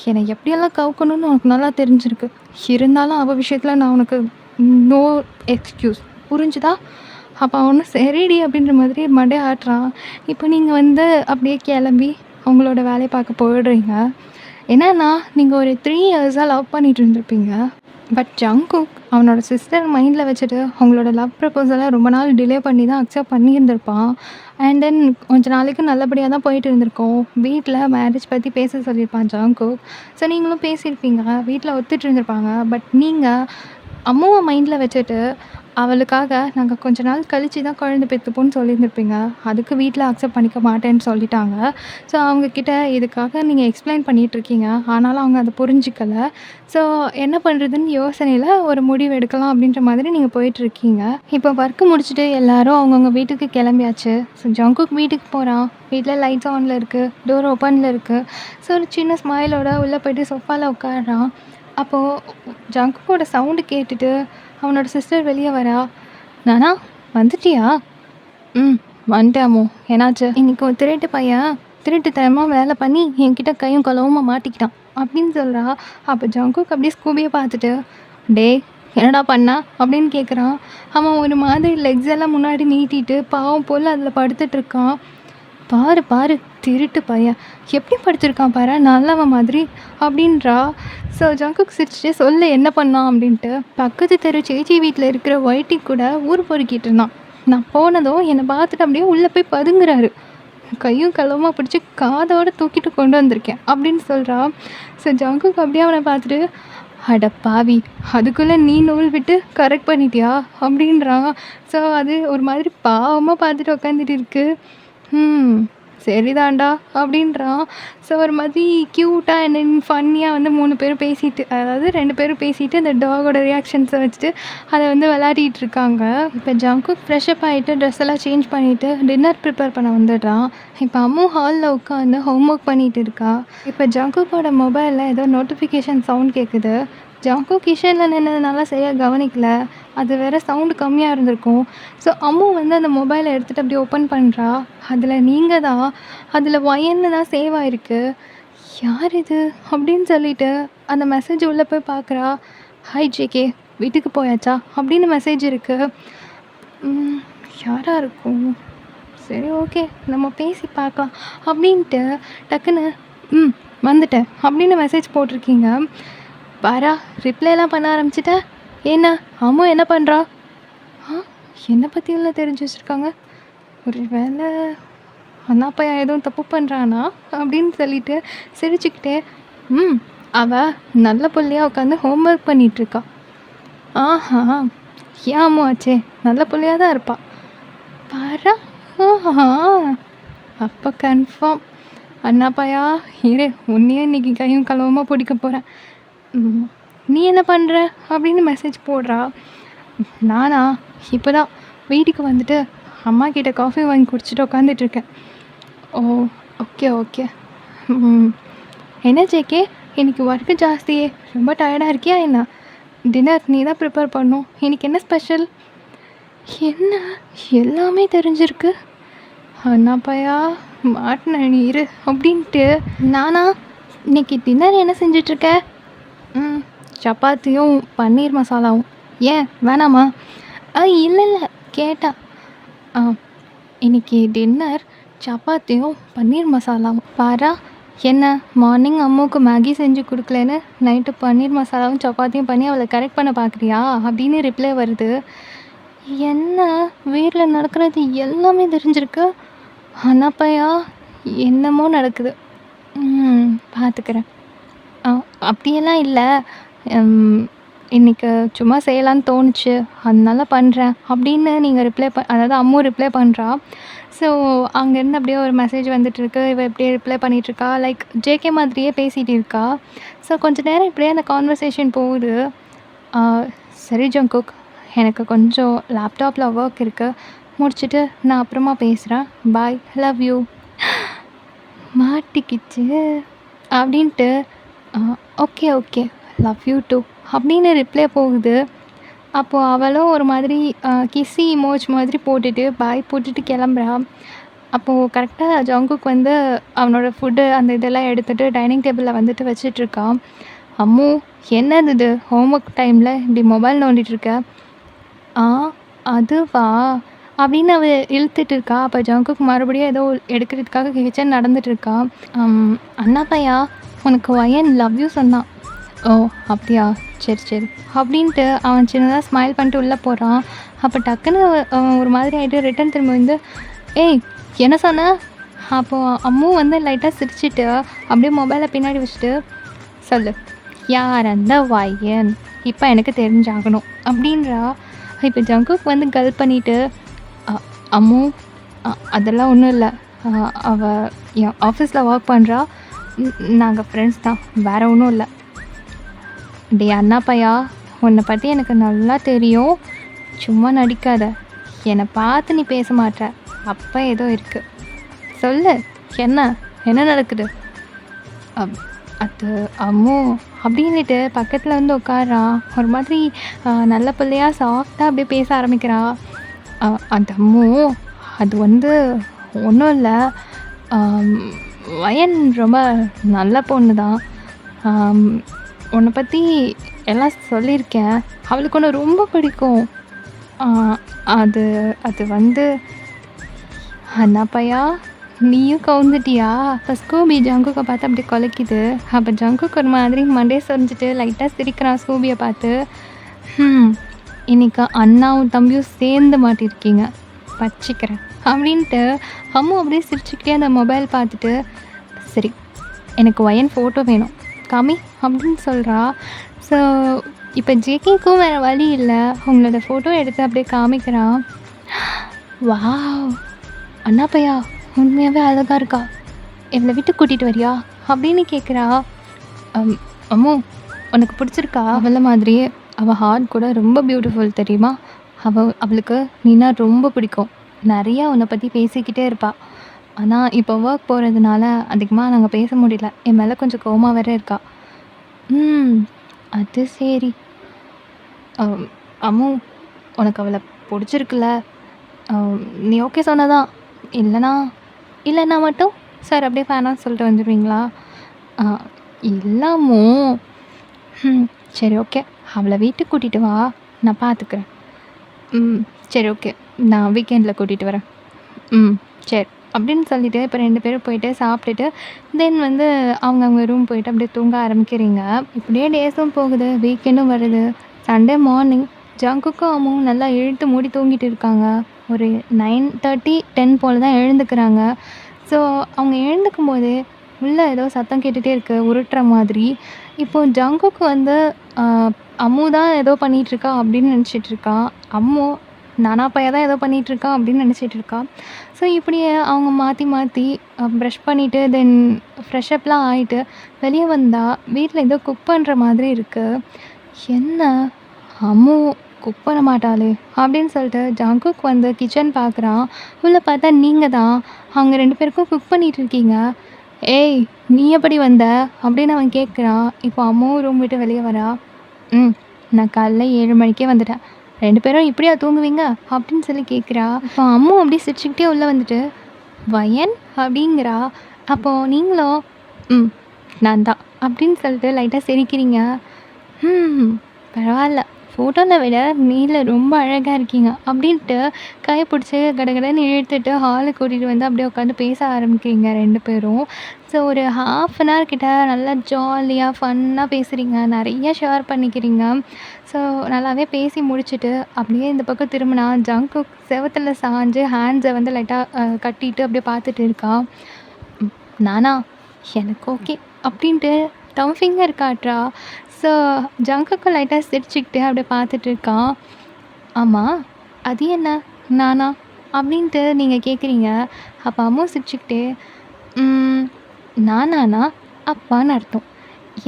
என்னை எப்படியெல்லாம் கவுக்கணும்னு உனக்கு நல்லா தெரிஞ்சிருக்கு. இருந்தாலும் அவள் விஷயத்தில் நான் உனக்கு நோ எக்ஸ்கியூஸ், புரிஞ்சுதா? அப்போ ஒன்று சரிடி அப்படின்ற மாதிரி மண்டே ஆட்டுறான். இப்போ நீங்கள் வந்து அப்படியே கிளம்பி அவங்களோட வேலையை பார்க்க போயிடுறீங்க. என்னன்னா நீங்கள் ஒரு 3 இயர்ஸாக லவ் பண்ணிகிட்டு இருந்திருப்பீங்க. பட் ஜங்குக் அவனோட சிஸ்டர் மைண்டில் வச்சுட்டு அவங்களோட லவ் ப்ரப்போசலை ரொம்ப நாள் டிலே பண்ணி தான் அக்செப்ட் பண்ணியிருந்திருப்பான். அண்ட் தென் கொஞ்ச நாளைக்கு நல்லபடியாக தான் போயிட்டு இருந்திருக்கோம். வீட்டில் மேரேஜ் பற்றி பேச சொல்லியிருப்பான் ஜங்குக். ஸோ நீங்களும் பேசியிருப்பீங்க, வீட்டில் ஒத்துட்டு இருந்திருப்பாங்க. பட் நீங்கள் அம்மாவை மைண்டில் வச்சுட்டு அவளுக்காக நாங்கள் கொஞ்ச நாள் கழிச்சு தான் குழந்தை பெற்றுப்போன்னு சொல்லியிருந்திருப்பீங்க. அதுக்கு வீட்டில் அக்செப்ட் பண்ணிக்க மாட்டேன்னு சொல்லிட்டாங்க. ஸோ அவங்கக்கிட்ட இதுக்காக நீங்கள் எக்ஸ்பிளைன் பண்ணிகிட்ருக்கீங்க. ஆனாலும் அவங்க அதை புரிஞ்சிக்கல. ஸோ என்ன பண்ணுறதுன்னு யோசனையில் ஒரு முடிவு எடுக்கலாம் அப்படின்ற மாதிரி நீங்கள் போயிட்டுருக்கீங்க. இப்போ ஒர்க்கு முடிச்சுட்டு எல்லாரும் அவங்கவுங்க வீட்டுக்கு கிளம்பியாச்சு. ஸோ ஜங்குக் வீட்டுக்கு போகிறான். வீட்டில் லைட்ஸ் ஆனில் இருக்குது, டோர் ஓப்பனில் இருக்குது. ஸோ ஒரு சின்ன ஸ்மைலோட உள்ளே போய்ட்டு சொஃபாவில் உட்காடுறான். அப்போது ஜங்குக்கோட சவுண்டு கேட்டுட்டு அவனோட சிஸ்டர் வெளியே வரா. நானா வந்துட்டியா? ம் வந்துட்டேன் அம்மு. என்னாச்சு? இன்னைக்கு ஒரு திருட்டு பையன் திருட்டுத்தனமாக வேலை பண்ணி என்கிட்ட கையும் களவுமா மாட்டிக்கிட்டான் அப்படின்னு சொல்கிறா. அப்போ ஜங்குக் அப்படியே ஸ்கூபியை பார்த்துட்டு, டே என்னடா பண்ணா அப்படின்னு கேட்குறான். அவன் ஒரு மாதிரி லெக்ஸ் எல்லாம் முன்னாடி நீட்டிட்டு பாவம் போல் அதில் படுத்துட்ருக்கான். பாரு பாரு திருட்டு பையன் எப்படி படுத்திருக்கான் பாரு, நல்லவன் மாதிரி அப்படின்றா. ஸோ ஜங்குக் சிரிச்சுட்டு சொல்ல என்ன பண்ணான் அப்படின்ட்டு, பக்கத்து தெரு சேச்சி வீட்டில் இருக்கிற ஒயிட்டி கூட ஊர் பொறுக்கிட்டு இருந்தான். நான் போனதும் என்னை பார்த்துட்டு அப்படியே உள்ளே போய் பதுங்குறாரு. கையும் களவுமா பிடிச்சி காதோடு தூக்கிட்டு கொண்டு வந்திருக்கேன் அப்படின்னு சொல்கிறா. ஸோ ஜங்குக் அப்படியே அவனை பார்த்துட்டு, அட பாவி அதுக்குள்ளே நீ நூல் விட்டு கரெக்ட் பண்ணிட்டியா அப்படின்றான். ஸோ அது ஒரு மாதிரி பாவமாக பார்த்துட்டு உட்காந்துட்டு இருக்கு. சரிதான்டா அப்படின்றான். ஸோ ஒரு மாதிரி க்யூட்டாக அண்ட் ஃபன்னியாக வந்து 3 பேரும் பேசிட்டு, அதாவது 2 பேரும் பேசிட்டு அந்த டாகோட ரியாக்ஷன்ஸை வச்சுட்டு அதை வந்து விளையாடிட்டு இருக்காங்க. இப்போ ஜங்குக் ஃப்ரெஷ்அப் ஆகிட்டு ட்ரெஸ் எல்லாம் சேஞ்ச் பண்ணிவிட்டு டின்னர் ப்ரிப்பேர் பண்ண வந்துடுறான். இப்போ அம்மு ஹாலில் உட்காந்து ஹோம் ஒர்க் பண்ணிகிட்டு இருக்கா. இப்போ ஜங்குக்கோட மொபைலில் ஏதோ நோட்டிஃபிகேஷன் சவுண்ட் கேட்குது. ஜங்குக் கிச்சனில் நின்னதுனால சரியாக கவனிக்கல. அது வேறு சவுண்டு கம்மியாக இருந்திருக்கும். ஸோ அம்மு வந்து அந்த மொபைலை எடுத்துகிட்டு அப்படியே ஓப்பன் பண்ணுறா. அதில் நீங்கள் தான், அதில் ஒயன்னு தான் சேவ் ஆகிருக்கு. யார் இது அப்படின்னு சொல்லிட்டு அந்த மெசேஜ் உள்ளே போய் பார்க்குறா. ஹாய் ஜேகே, வீட்டுக்கு போயாச்சா அப்படின்னு மெசேஜ் இருக்குது. யாராக இருக்கும், சரி ஓகே நம்ம பேசி பார்க்கலாம் அப்படின்ட்டு டக்குன்னு வந்துட்டேன் அப்படின்னு மெசேஜ் போட்டிருக்கீங்க. பாரா ரிப்ளைலாம் பண்ண ஆரம்பிச்சிட்ட. என்ன அம்மு என்ன பண்ணுறா? என்னை பற்றியெல்லாம் தெரிஞ்சு வச்சுருக்காங்க. ஒரு வேளை அண்ணா பையன் எதுவும் தப்பு பண்ணுறானா அப்படின்னு சொல்லிட்டு சிரிச்சுக்கிட்டே, அவள் நல்ல பிள்ளையாக உட்காந்து ஹோம்ஒர்க் பண்ணிகிட்ருக்கா. ஆஹா ஏன் அம்மு ஆச்சே, நல்ல பிள்ளையாக தான் இருப்பாள். பாரா அப்போ கன்ஃபார்ம் அண்ணா பையா இரு, உன்னையே இன்றைக்கி கையும் களவுமா பிடிக்க போகிறேன். நீ என்ன பண்ணுற அப்படின்னு மெசேஜ் போடுறா. நானா இப்போ தான் வீட்டுக்கு வந்துட்டு அம்மா கிட்ட காஃபி வாங்கி குடிச்சிட்டு உட்காந்துட்ருக்கேன். ஓ ஓகே ஓகே. என்ன ஜேகே இன்றைக்கி ஒர்க்கு ஜாஸ்தியே, ரொம்ப டயர்டாக இருக்கியா என்ன? டின்னர் நீ தான் ப்ரிப்பேர் பண்ணணும். இன்றைக்கி என்ன ஸ்பெஷல்? என்ன எல்லாமே தெரிஞ்சிருக்கு. அண்ணா பையா மாட்டின நீ இரு அப்படின்ட்டு. நானா இன்றைக்கி டின்னர் என்ன செஞ்சிட்ருக்க? சப்பாத்தியும் பன்னீர் மசாலாவும். ஏன் வேணாமா? இல்லை இல்லை கேட்டா. இன்றைக்கி டின்னர் சப்பாத்தியும் பன்னீர் மசாலாவும். பாரா என்ன மார்னிங் அம்மாவுக்கு மேகி செஞ்சு கொடுக்கலன்னு நைட்டு பன்னீர் மசாலாவும் சப்பாத்தியும் பண்ணி அவளை கரெக்ட் பண்ண பார்க்குறியா அப்படின்னு ரிப்ளை வருது. என்ன வீட்டில் நடக்கிறது எல்லாமே தெரிஞ்சிருக்கு. ஆனால் பையா என்னமோ நடக்குது, பார்த்துக்கிறேன். அப்படியெல்லாம் இல்லை, இன்றைக்கி சும்மா செய்யலான்னு தோணுச்சு அதனால பண்ணுறேன் அப்படின்னு நீங்கள் அதாவது அம்மு ரிப்ளை பண்ணுறா. ஸோ அங்கேருந்து அப்படியே ஒரு மெசேஜ் வந்துட்டுருக்கு. இவள் எப்படியே ரிப்ளை பண்ணிகிட்ருக்கா, லைக் ஜேகே மாதிரியே பேசிகிட்டு இருக்கா. ஸோ கொஞ்சம் நேரம் இப்படியே அந்த கான்வர்சேஷன் போகுது. சரி ஜங்குக், எனக்கு கொஞ்சம் லேப்டாப்பில் ஒர்க் இருக்குது, முடிச்சுட்டு நான் அப்புறமா பேசுகிறேன், பாய், லவ் யூ. மாட்டிக்கிச்சு அப்படின்ட்டு okay okay love you too அப்படின்னு ரிப்ளை போகுது. அப்போது அவளும் ஒரு மாதிரி கிஸ்ஸி இமோஜ் மாதிரி போட்டுட்டு பாய் போட்டுட்டு கிளம்புறா. அப்போது கரெக்டாக ஜங்குக் வந்து அவனோட ஃபுட்டு அந்த இதெல்லாம் எடுத்துகிட்டு டைனிங் டேபிளில் வந்துட்டு வச்சிட்ருக்கான். அம்மு என்னது இது ஹோம் ஒர்க் டைமில் இப்படி மொபைல் நோண்டிகிட்ருக்க? அதுவா அப்படின்னு அவள் இழுத்துட்டு இருக்கா. அப்போ ஜங்குக் மறுபடியும் ஏதோ எடுக்கிறதுக்காக கிச்சன் நடந்துகிட்ருக்கா. அண்ணா பையா உனக்கு ஒயன் லவ் யூ சொன்னான். ஓ! அப்படியா? சரி, சரி. அப்படின்ட்டு அவன் சின்னதா ஸ்மைல் பண்ணிட்டு உள்ள போறான். அப்ப டக்குனு அவன் ஒரு மாதிரி ஆயிட்டு ரிட்டர்ன் திரும்ப வந்து, "ஏய்! என்ன சொன்ன?" அப்போ அம்மு வந்து லைட்டா சிரிச்சுட்டு, அப்படியே மொபைல பின்னாடி வச்சுட்டு, "சொல்லு. யார் அந்த வயன்? இப்ப எனக்கு தெரிஞ்சாகணும்." அப்படின்றா. இப்ப ஜங்குக் வந்து கல் பண்ணிட்டு, "அ அம்மு அதெல்லாம் ஒண்ணும் இல்ல. அ அவ என் ஆஃபீஸ்ல ஒர்க் பண்றா. நாங்க ஃப்ரெண்ட்ஸ் தான். வேற ஒண்ணும் இல்ல." டேய் அண்ணா பையா, உன்னை பற்றி எனக்கு நல்லா தெரியும். சும்மா நடிக்காத. என்னை பார்த்து நீ பேச மாட்ற. அப்போ ஏதோ இருக்கு. சொல்லு. என்ன என்ன நடக்குது? அப் அது அம்மு அப்படின்னுட்டு பக்கத்தில் வந்து உட்காரான். ஒரு மாதிரி நல்ல பிள்ளையா சாஃப்டாக அப்படியே பேச ஆரம்பிக்கிறா. அந்த அம்மு அது வந்து ஒன்றும் இல்லை. வயன் ரொம்ப நல்ல பொண்ணு தான். உன்னை பற்றி எல்லாம் சொல்லியிருக்கேன். அவளுக்கு உன்னை ரொம்ப பிடிக்கும். அது அது வந்து அண்ணா பையா, நீயும் கவுந்துட்டியா? இப்போ ஸ்கூபி ஜங்குக்கை பார்த்து அப்படி கொலைக்குது. அப்போ ஜங்குக்கு ஒரு மாதிரி மண்டையை சொரிஞ்சிட்டு லைட்டாக சிரிக்கிறான் ஸ்கூபியை பார்த்து. இன்னைக்கு அண்ணாவும் தம்பியும் சேர்ந்து மாட்டிருக்கீங்க, பச்சிக்கிறேன் அப்படின்ட்டு அம்மா அப்படியே சிரிச்சுக்கிட்டே அந்த மொபைல் பார்த்துட்டு, சரி எனக்கு வயன் ஃபோட்டோ வேணும் காமி அப்படின்னு சொல்கிறா. ஸோ இப்போ ஜேகேக்கும் வேறு வழி இல்லை. அவங்களோட ஃபோட்டோ எடுத்து அப்படியே காமிக்கிறான். வாவ்! அண்ணா பையா உண்மையாகவே அழகாக இருக்கா. இவளை வீட்டுக்கு கூட்டிகிட்டு வரியா அப்படின்னு கேட்குறா. அம்மு உனக்கு பிடிச்சிருக்கா? அவளை மாதிரியே அவள் ஹார்ட் கூட ரொம்ப பியூட்டிஃபுல் தெரியுமா? அவளுக்கு நீனா ரொம்ப பிடிக்கும். நிறையா உன்னை பற்றி பேசிக்கிட்டே இருப்பாள். ஆனால் இப்போ ஒர்க் போகிறதுனால அதிகமாக நாங்கள் பேச முடியல. என் மேலே கொஞ்சம் கோவமாக வேற இருக்கா. அது சரி. அம்மு உனக்கு அவளை பிடிச்சிருக்குல்ல? நீ ஓகே சொன்னதான். இல்லைன்னா மட்டும் சார் அப்படியே ஃபேனாக சொல்லிட்டு வந்துடுவீங்களா? இல்லாமோ. சரி ஓகே, அவளை வீட்டுக்கு கூட்டிகிட்டு வா, நான் பார்த்துக்கிறேன். சரி ஓகே, நான் வீக்கெண்டில் கூட்டிகிட்டு வரேன். சரி அப்படின்னு சொல்லிவிட்டு இப்போ 2 பேரும் போயிட்டு சாப்பிட்டுட்டு தென் வந்து அவங்க ரூம் போயிட்டு அப்படியே தூங்க ஆரம்பிக்கிறீங்க. இப்படியே டேஸும் போகுது, வீக்கெண்டும் வருது. சண்டே மார்னிங் ஜங்குக்கும் அம்மாவும் நல்லா இழுத்து மூடி தூங்கிட்டு இருக்காங்க. ஒரு 9:30 10 போல் தான் எழுந்துக்கிறாங்க. ஸோ அவங்க எழுந்துக்கும் போது உள்ளே ஏதோ சத்தம் கேட்டுகிட்டே இருக்குது, உருட்டுற மாதிரி. இப்போது ஜங்குக்கு வந்து அம்மு தான் ஏதோ பண்ணிகிட்ருக்கா அப்படின்னு நினச்சிட்ருக்கான். அம்மு நானா பையன் தான் ஏதோ பண்ணிகிட்ருக்கான் அப்படின்னு நினச்சிட்ருக்கா. ஸோ இப்படியே அவங்க மாற்றி மாற்றி ப்ரஷ் பண்ணிவிட்டு தென் ஃப்ரெஷ்அப்லாம் ஆகிட்டு வெளியே வந்தால் வீட்டில் ஏதோ குக் பண்ணுற மாதிரி இருக்குது. என்ன அம்மு குக் பண்ண மாட்டாளே அப்படின்னு சொல்லிட்டு ஜங்குக் வந்து கிச்சன் பார்க்குறான். உள்ளே பார்த்தா நீங்கள் தான் அவங்க 2 பேருக்கும் குக் பண்ணிகிட்டு இருக்கீங்க. ஏய் நீ எப்படி வந்த அப்படின்னு அவன் கேட்குறான். இப்போ அம்மாவும் ரூம் விட்டு வெளியே வரா. நான் காலைல 7 மணிக்கே வந்துட்டேன். 2 பேரும் இப்படியா தூங்குவீங்க அப்படின்னு சொல்லி கேட்குறா. இப்போ அம்மா அப்படியே சிரிச்சுக்கிட்டே உள்ளே வந்துட்டு வயன் அப்படிங்கிறா. அப்போது நீங்களும் நான் தான் அப்படின்னு சொல்லிட்டு லைட்டாக சிரிக்கிறீங்க. பரவாயில்ல, ஃபோட்டோவில் விட நீல ரொம்ப அழகாக இருக்கீங்க அப்படின்ட்டு கையை பிடிச்சி கடகடன்னு இழுத்துட்டு ஹாலுக்கு கூட்டிகிட்டு வந்து அப்படியே உட்காந்து பேச ஆரம்பிக்கிறீங்க 2 பேரும். ஸோ ஒரு 1/2 hour கிட்ட நல்லா ஜாலியாக ஃபன்னாக பேசுகிறீங்க, நிறைய ஷேர் பண்ணிக்கிறீங்க. ஸோ நல்லாவே பேசி முடிச்சுட்டு அப்படியே இந்த பக்கம் திரும்பினா ஜங்குக் செவத்தில் சாஞ்சு ஹேண்ட்ஸை வந்து லைட்டாக கட்டிட்டு அப்படியே பார்த்துட்டு இருக்கா. நானா எனக்கு ஓகே அப்படின்ட்டு தம் ஃபிங்கர் காட்டுறா. ஸோ ஜங்குக்கு லைட்டாக சிரிச்சுக்கிட்டு அப்படியே பார்த்துட்டு இருக்கான். ஆமாம் அது என்ன நானா அப்படின்ட்டு நீங்கள் கேட்குறீங்க. அப்போ அம்மா சிரிச்சுக்கிட்டே நானானா அப்பான்னு அர்த்தம்.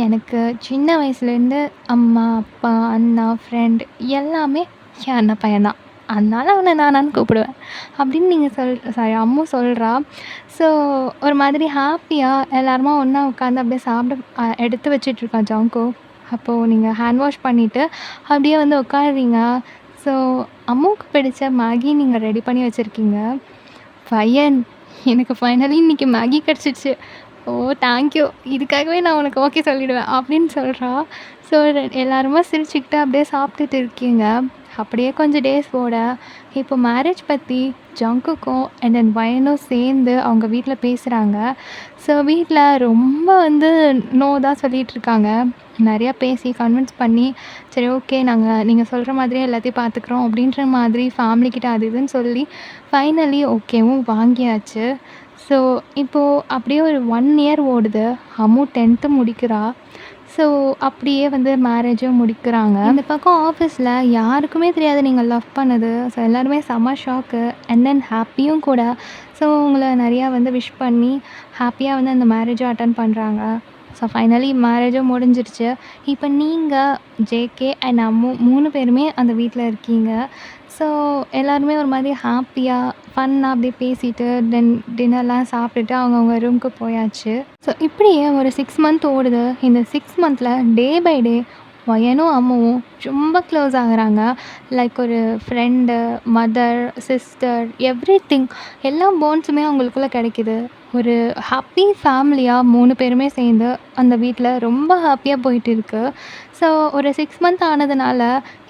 எனக்கு சின்ன வயசுலேருந்து அம்மா அப்பா அண்ணா ஃப்ரெண்ட் எல்லாமே என் அண்ணன் பையன்தான், அதனால் அவனை நானான்னு கூப்பிடுவேன் அப்படின்னு நீங்கள் அம்மா சொல்கிறா. ஸோ ஒரு மாதிரி ஹாப்பியாக எல்லாருமா ஒன்றா உட்காந்து அப்படியே சாப்பிட எடுத்து வச்சிட்ருக்கான் ஜாங்கோ. அப்போது நீங்கள் ஹேண்ட் வாஷ் பண்ணிவிட்டு அப்படியே வந்து உட்காருவீங்க. ஸோ அம்மாவுக்கு பிடிச்ச மேகி நீங்கள் ரெடி பண்ணி வச்சுருக்கீங்க. பையன் எனக்கு ஃபைனலி இன்றைக்கி மேகி கிடச்சிடுச்சு. ஓ தேங்க்யூ, இதுக்காகவே நான் உனக்கு ஓகே சொல்லிவிடுவேன் அப்படின்னு சொல்கிறா. ஸோ எல்லாருமே சிரிச்சுக்கிட்டு அப்படியே சாப்பிட்டுட்டு இருக்கீங்க. அப்படியே கொஞ்சம் டேஸ் போட இப்போ மேரேஜ் பற்றி ஜங்குக்கும் அண்ட் தென் வயனும் சேர்ந்து அவங்க வீட்டில் பேசுகிறாங்க. ஸோ வீட்டில் ரொம்ப வந்து நோ தான் சொல்லிகிட்ருக்காங்க. நிறையா பேசி கன்வின்ஸ் பண்ணி, சரி ஓகே நீங்கள் சொல்கிற மாதிரியே எல்லாத்தையும் பார்த்துக்குறோம் அப்படின்ற மாதிரி ஃபேமிலிக்கிட்ட அது இதுன்னு சொல்லி ஃபைனலி ஓகேவும் வாங்கியாச்சு. ஸோ இப்போது அப்படியே ஒரு 1 இயர் ஓடுது. அம்மு 10th முடிக்கிறா. ஸோ அப்படியே வந்து மேரேஜும் முடிக்கிறாங்க. இந்த பக்கம் ஆஃபீஸில் யாருக்குமே தெரியாது நீங்கள் லவ் பண்ணது. ஸோ எல்லாருமே செம்ம ஷாக்கு. அண்ட் தென் ஹாப்பியும் கூட. ஸோ உங்களை நிறையா வந்து விஷ் பண்ணி ஹாப்பியாக வந்து அந்த மேரேஜும் அட்டன் பண்ணுறாங்க. ஸோ ஃபைனலி மேரேஜும் முடிஞ்சிருச்சு. இப்போ நீங்கள், ஜேகே அண்ட் அம்மு 3 பேருமே அந்த வீட்டில் இருக்கீங்க. ஸோ எல்லாருமே ஒரு மாதிரி ஹாப்பியாக ஃபன்னாக அப்படியே பேசிட்டு தென் டின்னர்லாம் சாப்பிட்டுட்டு அவங்கவுங்க ரூமுக்கு போயாச்சு. ஸோ இப்படியே ஒரு 6 மந்த் ஓடுது. இந்த 6 மந்தில் டே பை டே வயனும் அம்முவும் ரொம்ப க்ளோஸ் ஆகுறாங்க. லைக் ஒரு ஃப்ரெண்டு, மதர், சிஸ்டர், எவ்ரிதிங் எல்லா பாண்ட்ஸுமே அவங்களுக்குள்ள கிடைக்குது. ஒரு ஹாப்பி ஃபேமிலியாக 3 பேருமே சேர்ந்து அந்த வீட்டில் ரொம்ப ஹாப்பியாக போயிட்டு இருக்கு. ஸோ ஒரு 6 மந்த் ஆனதுனால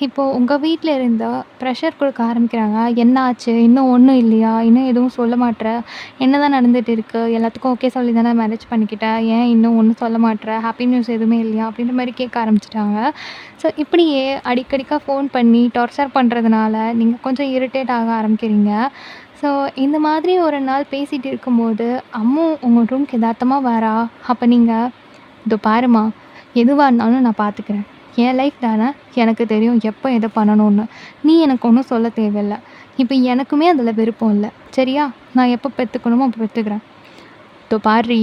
இப்போது உங்கள் வீட்டில் இருந்தால் ப்ரெஷர் கொடுக்க ஆரம்பிக்கிறாங்க. என்ன ஆச்சு? இன்னும் ஒன்றும் இல்லையா? இன்னும் எதுவும் சொல்ல மாட்ற? என்ன தான் நடந்துகிட்டு இருக்குது? எல்லாத்துக்கும் ஓகே சொல்லி தானே மேரேஜ் பண்ணிக்கிட்ட? ஏன் இன்னும் ஒன்றும் சொல்ல மாட்ற? ஹாப்பி நியூஸ் எதுவுமே இல்லையா? அப்படின்ற மாதிரி கேட்க ஆரம்பிச்சிட்டாங்க. ஸோ இப்படியே அடிக்கடிக்கா ஃபோன் பண்ணி டார்ச்சர் பண்ணுறதுனால நீங்கள் கொஞ்சம் இரிட்டேட் ஆக ஆரம்பிக்கிறீங்க. ஸோ இந்த மாதிரி ஒரு நாள் பேசிகிட்டு இருக்கும்போது அம்மு உங்கள் ரூம்க்கு எதார்த்தமாக வரா. அப்போ நீங்கள், இதோ பாருமா, எதுவாக இருந்தாலும் நான் பார்த்துக்கிறேன். என் லைஃப் தானே, எனக்கு தெரியும் எப்போ எதை பண்ணணும்னு. நீ எனக்கு ஒன்றும் சொல்ல தேவையில்லை. இப்போ எனக்குமே அதில் விருப்பம் இல்லை. சரியா? நான் எப்போ பெற்றுக்கணுமோ அப்போ பெற்றுக்கிறேன். இதோ பாரு,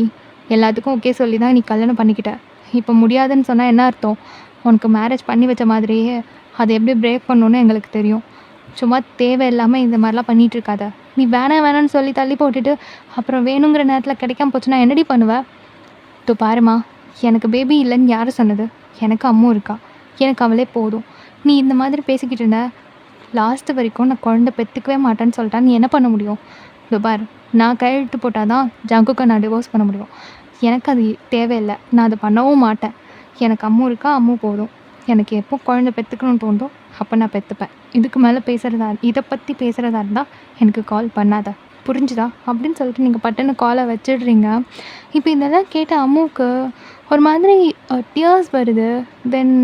எல்லாத்துக்கும் ஓகே சொல்லி தான் நீ கல்யாணம் பண்ணிக்கிட்ட. இப்போ முடியாதுன்னு சொன்னால் என்ன அர்த்தம்? உனக்கு மேரேஜ் பண்ணி வச்ச மாதிரியே அதை எப்படி பிரேக் பண்ணணுன்னு எங்களுக்கு தெரியும். சும்மா தேவையில்லாமல் இந்த மாதிரிலாம் பண்ணிகிட்ருக்காத. நீ வேணான்னு சொல்லி தள்ளி போட்டுட்டு அப்புறம் வேணுங்கிற நேரத்தில் கிடைக்காம போச்சுன்னா என்னடி பண்ணுவேன்? இதோ பாருமா, எனக்கு பேபி இல்லைன்னு யார் சொன்னது? எனக்கு அம்மும் இருக்கா. எனக்கு அவளே போதும். நீ இந்த மாதிரி பேசிக்கிட்டு இருந்த லாஸ்ட்டு வரைக்கும் நான் குழந்தை பெற்றுக்கவே மாட்டேன்னு சொல்லிட்டா நீ என்ன பண்ண முடியும்? இதோ பாரு, நான் கையெழுத்து போட்டால் தான் ஜங்குக்கை நான் டிவோர்ஸ் பண்ண முடியும். எனக்கு அது தேவையில்லை. நான் அதை பண்ணவும் மாட்டேன். எனக்கு அம்மு இருக்கா, அம்மு போதும். எனக்கு எப்போ குழந்தை பெற்றுக்கணும்னு தோணுதோ அப்போ நான் பெற்றுப்பேன். இதுக்கு மேலே இதை பற்றி பேசுகிறதா இருந்தால் எனக்கு கால் பண்ணாத, புரிஞ்சுதா? அப்படின்னு சொல்லிட்டு நீங்கள் பட்டுன்னு காலை வச்சிடுறீங்க. இப்போ இதெல்லாம் கேட்ட அம்முவுக்கு ஒரு மாதிரி டியர்ஸ் வருது. தென்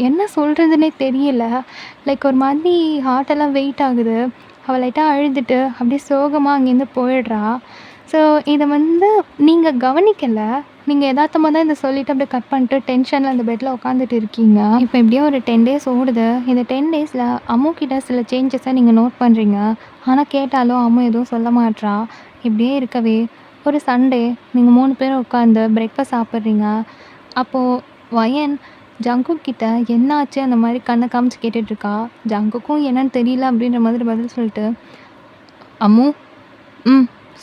என்ன சொல்கிறதுனே தெரியல. லைக் ஒரு மாதிரி ஹார்ட்டெல்லாம் வெயிட் ஆகுது. அவள் லைட்டாக அழுதுட்டு அப்படியே சோகமாக அங்கேருந்து போயிடுறா. ஸோ இதை வந்து நீங்கள் கவனிக்கலை. நீங்கள் எதார்த்தமாக தான் இதை சொல்லிவிட்டு அப்படியே கட் பண்ணிட்டு டென்ஷனில் அந்த பெட்டில் உட்காந்துட்டு இருக்கீங்க. இப்போ எப்படியோ ஒரு 10 days ஓடுது. இந்த 10 daysல அம்முக்கிட்ட சில சேஞ்சஸை நீங்கள் நோட் பண்ணுறீங்க. ஆனால் கேட்டாலும் அம்மு எதுவும் சொல்ல மாட்றா. இப்படியே இருக்கவே ஒரு சண்டே நீங்கள் 3 பேரும் உட்காந்து பிரேக்ஃபாஸ்ட் சாப்பிட்றீங்க. அப்போது வயன் ஜங்குக் கிட்ட என்னாச்சு அந்த மாதிரி கண்ணை காமிச்சு கேட்டுட்ருக்கா. ஜங்குக்கும் என்னன்னு தெரியல அப்படின்ற மாதிரி பதில் சொல்லிட்டு, அம்மு,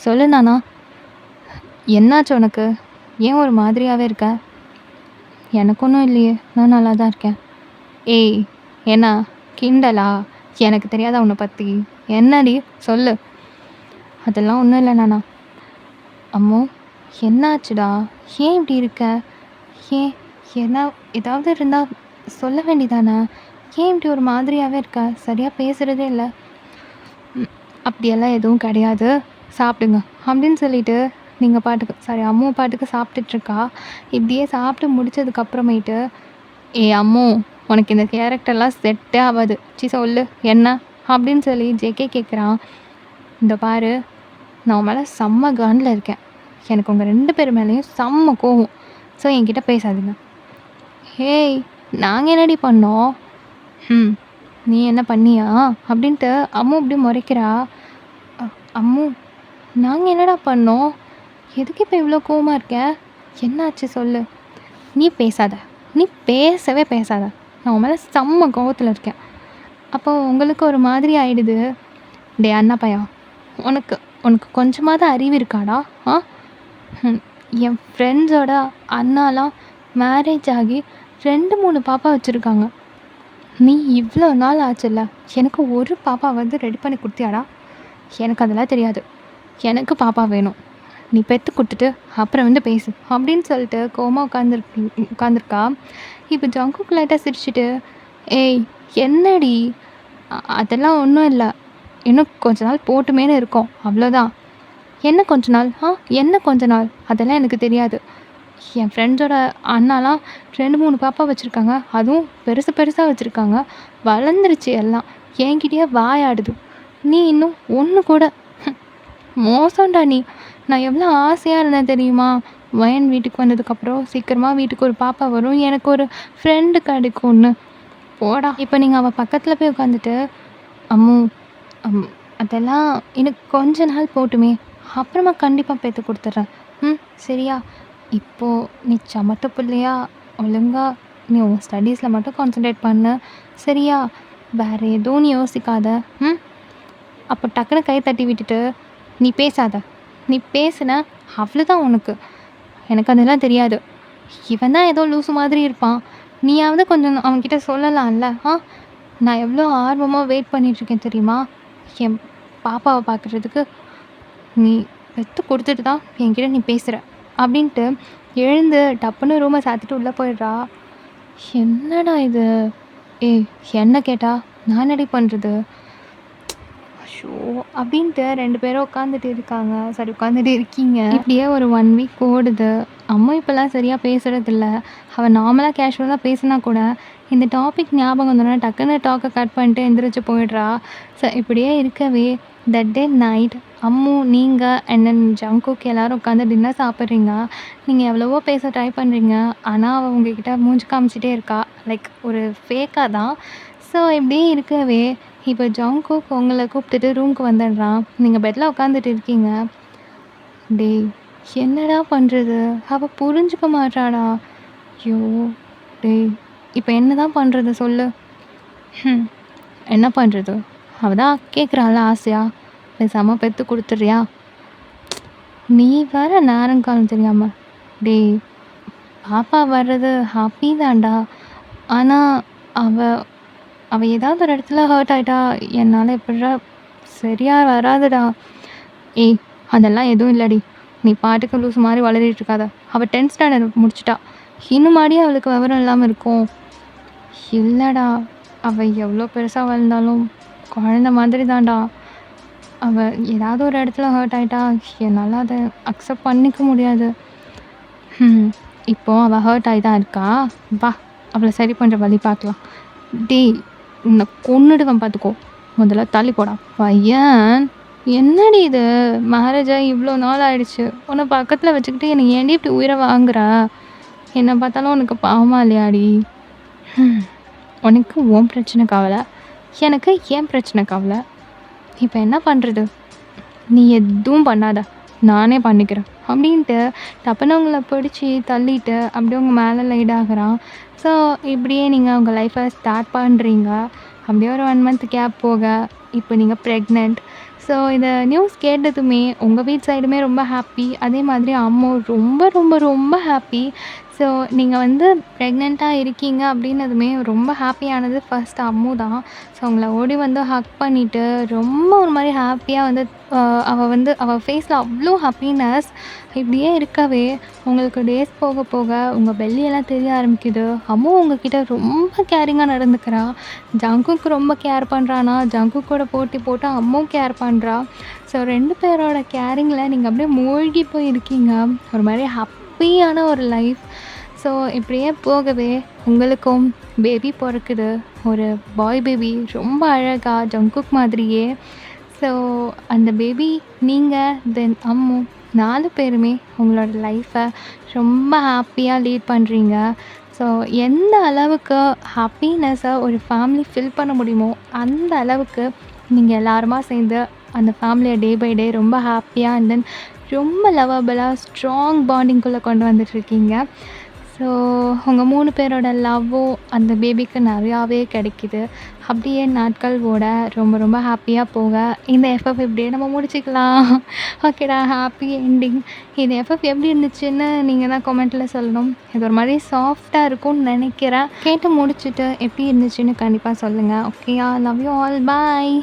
சொல்லு நானா, என்னாச்சு உனக்கு? ஏன் ஒரு மாதிரியாகவே இருக்க? எனக்கு ஒன்றும் இல்லையே, நான் நல்லா தான் இருக்கேன். ஏய், என்ன கிண்டலா? எனக்கு தெரியாதா உன்னை பற்றி? என்னடி சொல்லு. அதெல்லாம் ஒன்றும் இல்லை நானா. அம்மு, என்னாச்சுடா? ஏன் இப்படி இருக்க? ஏன் ஏதாவது இருந்தால் சொல்ல வேண்டியதானே? ஏன் இப்படி ஒரு மாதிரியாகவே இருக்க? சரியாக பேசுகிறதே இல்லை. அப்படியெல்லாம் எதுவும் கிடையாது, சாப்பிடுங்க அப்படின்னு சொல்லிட்டு நீங்கள் பாட்டுக்கு அம்மு பாட்டுக்கு சாப்பிட்டுட்ருக்கா. இப்படியே சாப்பிட்டு முடிச்சதுக்கப்புறமேட்டு, அம்மு, உனக்கு இந்த கேரக்டர்லாம் செட்டே ஆகாது. சொல்லு என்ன அப்படின்னு சொல்லி ஜேகே கேட்குறான். இந்த பாரு, நான் உன் மேலே செம்ம கனில் இருக்கேன். எனக்கு உங்கள் 2 பேர் மேலேயும் செம்ம கோவம். ஸோ என்கிட்ட பேசாதீங்க. ஹேய், நாங்கள் என்னடி பண்ணோம்? நீ என்ன பண்ணியா அப்படின்ட்டு அம்மு இப்படி முறைக்கிறா. அம்மு, நாங்கள் என்னடா பண்ணோம்? எதுக்கு இப்போ இவ்வளோ கோவமாக இருக்க? என்னாச்சு சொல்லு. நீ பேசவே பேசாத. நான் உன் மேலே செம்ம கோவத்தில் இருக்கேன். அப்போ உங்களுக்கு ஒரு மாதிரி ஆயிடுது. டே அண்ணா பையா, உனக்கு கொஞ்சமாவது அறிவு இருக்காடா? என் ஃப்ரெண்ட்ஸோட அண்ணாலாம் மேரேஜ் ஆகி 2-3 பாப்பா வச்சுருக்காங்க. நீ இவ்வளோ நாள் ஆச்சுல்ல, எனக்கு ஒரு பாப்பா வந்து ரெடி பண்ணி கொடுத்தியாடா? எனக்கு அதெல்லாம் தெரியாது. எனக்கு பாப்பா வேணும். நீ பெற்று கொடுத்துட்டு அப்புறம் வந்து பேசு அப்படின்னு சொல்லிட்டு கோமா உட்காந்துருக்கா. இப்போ ஜங்குக் லைட்டாக சிரிச்சுட்டு, ஏய் என்னடி, அதெல்லாம் ஒன்றும் இல்லை, இன்னும் கொஞ்ச நாள் போட்டுமேனு இருக்கோம், அவ்வளோதான். என்ன கொஞ்ச நாள்? அதெல்லாம் எனக்கு தெரியாது. என் ஃப்ரெண்ட்ஸோட அண்ணாலாம் 2, 3 பாப்பா வச்சுருக்காங்க. அதுவும் பெருசு பெருசா வச்சுருக்காங்க. வளர்ந்துருச்சு எல்லாம். என்கிட்டயே வாயாடுது. நீ இன்னும் ஒண்ணு கூட. மோசம்டா நீ. நான் எவ்வளோ ஆசையா இருந்தேன் தெரியுமா? வயன் வீட்டுக்கு வந்ததுக்கப்புறம் சீக்கிரமா வீட்டுக்கு ஒரு பாப்பா வரும். எனக்கு ஒரு ஃப்ரெண்டு கிடைக்கும்னு. போடா! இப்ப நீங்க அவ பக்கத்துல போய் உட்காந்துட்டு, அம்மு அம் அதெல்லாம் எனக்கு கொஞ்ச நாள் போட்டுமே. அப்புறமா கண்டிப்பா பெத்து குடுத்துட்றேன். சரியா? இப்போ நீ சமத்து புள்ளையா ஒழுங்கா நீ உன் ஸ்டடீஸ்ல மட்டும் கான்சன்ட்ரேட் பண்ணு. சரியா? வேற எதுவும் நீ யோசிக்காத. ம். அப்போ டக்குனு கை தட்டி விட்டுட்டு, நீ பேசாத. நீ பேசுன அவ்வளோதான் உனக்கு. எனக்கு அதெல்லாம் தெரியாது. இவன் தான் ஏதோ லூசு மாதிரி இருப்பான். நீயாவது கொஞ்சம் அவன்கிட்ட சொல்லலாம்ல. நான் எவ்வளோ ஆர்வமா வெயிட் பண்ணிட்டுருக்கேன் தெரியுமா? என் பாப்பாவை பார்க்குறதுக்கு. நீ பெத்து கொடுத்துட்டு தான் என்கிட்ட நீ பேசுகிற அப்படின்ட்டு எழுந்து டப்புன்னு ரூமை சாத்திட்டு உள்ளே போயிடுறா. என்னடா இது? ஏய், என்ன கேட்டா நான் என்னடி பண்ணுறது? ஷோ அப்படின்ட்டு 2 பேரும் உட்காந்துட்டு இருக்காங்க. சரி, உட்காந்துட்டு இருக்கீங்க. இப்படியே ஒரு 1 வீக் ஓடுது. அம்மா இப்போல்லாம் சரியாக பேசுகிறதில்ல. அவள் நார்மலாக கேஷுவலாக பேசினா கூட இந்த டாபிக் ஞாபகம் வந்தோன்னா டக்குன்னு டாக்கை கட் பண்ணிட்டு எந்திரிச்சு போயிடுறா. இப்படியே இருக்கவே தட் டே நைட் அம்மு, நீங்கள் அண்ட் தென் ஜங்குக் எல்லோரும் உட்காந்து டின்னர் சாப்பிட்றீங்க. நீங்கள் எவ்வளவோ பேச ட்ரை பண்ணுறீங்க. ஆனால் அவள் உங்ககிட்ட மூஞ்சி காமிச்சிட்டே இருக்கா. லைக் ஒரு ஃபேக்காக தான். ஸோ இப்படியே இருக்கவே இப்போ ஜங்குக் உங்களை கூப்பிட்டுட்டு ரூமுக்கு வந்துடுறான். நீங்கள் பெட்டில் உட்காந்துட்டு இருக்கீங்க. டேய், என்னடா பண்ணுறது? அவள் புரிஞ்சுக்க மாட்டாடா. ஐயோ டேய், இப்போ என்ன தான் பண்ணுறது சொல்லு? என்ன பண்ணுறது? அவள் தான் கேட்குறாள் ஆசையா. பேசாமல் பெற்று கொடுத்துட்றியா? நீ வர நேரங்காலம் தெரியாமல். டேய், பாப்பா வர்றது ஹாப்பி தான்டா. ஆனால் அவள் ஏதாவது ஒரு இடத்துல ஹர்ட் ஆகிட்டா என்னால் எப்படிடா சரியாக வராதுடா. ஏய், அதெல்லாம் எதுவும் இல்லடி. நீ பாட்டுக்கு லூஸ் மாதிரி வளரிட்டு இருக்காத. அவள் 10th ஸ்டாண்டர்ட் முடிச்சிட்டா. இன்னும் மாடியே அவளுக்கு விவரம் இல்லாமல் இருக்கும். இல்லைடா, அவள் எவ்வளோ பெருசாக வளர்ந்தாலும் குழந்த மாதிரி தான்டா. அவள் ஏதாவது ஒரு இடத்துல ஹர்ட் ஆகிட்டா என்னால் அதை அக்செப்ட் பண்ணிக்க முடியாது. இப்போது அவள் ஹர்ட் ஆகி தான் இருக்கா. வா, அவளை சரி பண்ணுற வழி பார்க்கலாம். டேய், உன்னை கொன்னுடுவேன் பார்த்துக்கோ. முதல்ல தள்ளி போடா பையன். என்னடி இது? மேரேஜ் ஆகி இவ்வளோ நாள் ஆயிடுச்சு. உன்னை பக்கத்தில் வச்சுக்கிட்டு என்னை ஏன்டி இப்படி உயிரை வாங்குற? என்னை பார்த்தாலும் உனக்கு பாவமா இல்லையாடி? உனக்கு உன் பிரச்சனை கவலை, எனக்கு ஏன் பிரச்சனை கவலை. இப்போ என்ன பண்ணுறது? நீ எதுவும் பண்ணாத, நானே பண்ணிக்கிறேன் அப்படின்ட்டு டப்புனவங்களை பிடிச்சி தள்ளிட்டு அப்படியே உங்கள் மேலே லைட் ஆகுறான். ஸோ இப்படியே நீங்கள் உங்கள் லைஃப்பை ஸ்டார்ட் பண்ணுறீங்க. அப்படியே ஒரு 1 month கேப் போக இப்போ நீங்கள் ப்ரெக்னென்ட். ஸோ இந்த நியூஸ் கேட்டதுமே உங்கள் வீட் சைடுமே ரொம்ப ஹாப்பி. அதே மாதிரி அம்மா ரொம்ப ரொம்ப ரொம்ப ஹாப்பி. ஸோ நீங்கள் வந்து ப்ரெக்னெண்ட்டாக இருக்கீங்க அப்படின்னதுமே ரொம்ப ஹாப்பியானது ஃபர்ஸ்ட் அம்மு தான். ஸோ அவங்கள ஓடி வந்து ஹக் பண்ணிவிட்டு ரொம்ப ஒரு மாதிரி ஹாப்பியாக அவள் ஃபேஸில் அவ்வளோ ஹாப்பினஸ். இப்படியே இருக்கவே உங்களுக்கு டேஸ் போக போக உங்கள் பெல்லியெல்லாம் தெரிய ஆரம்பிக்குது. அம்மு உங்ககிட்ட ரொம்ப கேரிங்காக நடந்துக்கிறா. ஜங்குக்கு ரொம்ப கேர் பண்ணுறானா, ஜங்குக்கோட போட்டி போட்டு அம்மும் கேர் பண்ணுறா. ஸோ 2 பேரோட கேரிங்கில் நீங்கள் அப்படியே மூழ்கி போய் இருக்கீங்க. ஒரு மாதிரி ஹாப்பியான ஒரு லைஃப். ஸோ இப்படியே போகவே உங்களுக்கும் பேபி பிறக்குது. ஒரு பாய் பேபி, ரொம்ப அழகாக ஜங்குக் மாதிரியே. ஸோ அந்த பேபி நீங்கள் தென் அம்மு 4 பேருமே உங்களோட லைஃப்பை ரொம்ப ஹாப்பியாக லீட் பண்ணுறீங்க. ஸோ எந்த அளவுக்கு ஹாப்பினஸை ஒரு ஃபேமிலி ஃபில் பண்ண முடியுமோ அந்த அளவுக்கு நீங்கள் எல்லாருமா சேர்ந்து அந்த ஃபேமிலியை டே பை டே ரொம்ப ஹாப்பியாக அண்ட் தென் ரொம்ப லவபிளாக ஸ்ட்ராங் பாண்டிங்குள்ளே கொண்டு வந்துட்டுருக்கீங்க. ஸோ உங்கள் 3 பேரோட லவ்வும் அந்த பேபிக்கு நிறையாவே கிடைக்கிது. அப்படியே நாட்கள் ஓட ரொம்ப ரொம்ப ஹாப்பியாக போக இந்த எஃப்எஃப் இப்படியே நம்ம முடிச்சுக்கலாம். ஓகேடா, ஹாப்பி எண்டிங். இந்த எஃப்எஃப் எப்படி இருந்துச்சுன்னு நீங்கள் தான் கமெண்ட்டில் சொல்லணும். இது ஒரு மாதிரி சாஃப்டாக இருக்கும்னு நினைக்கிறேன். கேட்டு முடிச்சுட்டு எப்படி இருந்துச்சுன்னு கண்டிப்பாக சொல்லுங்கள். ஓகேயா? Love you all. பாய்.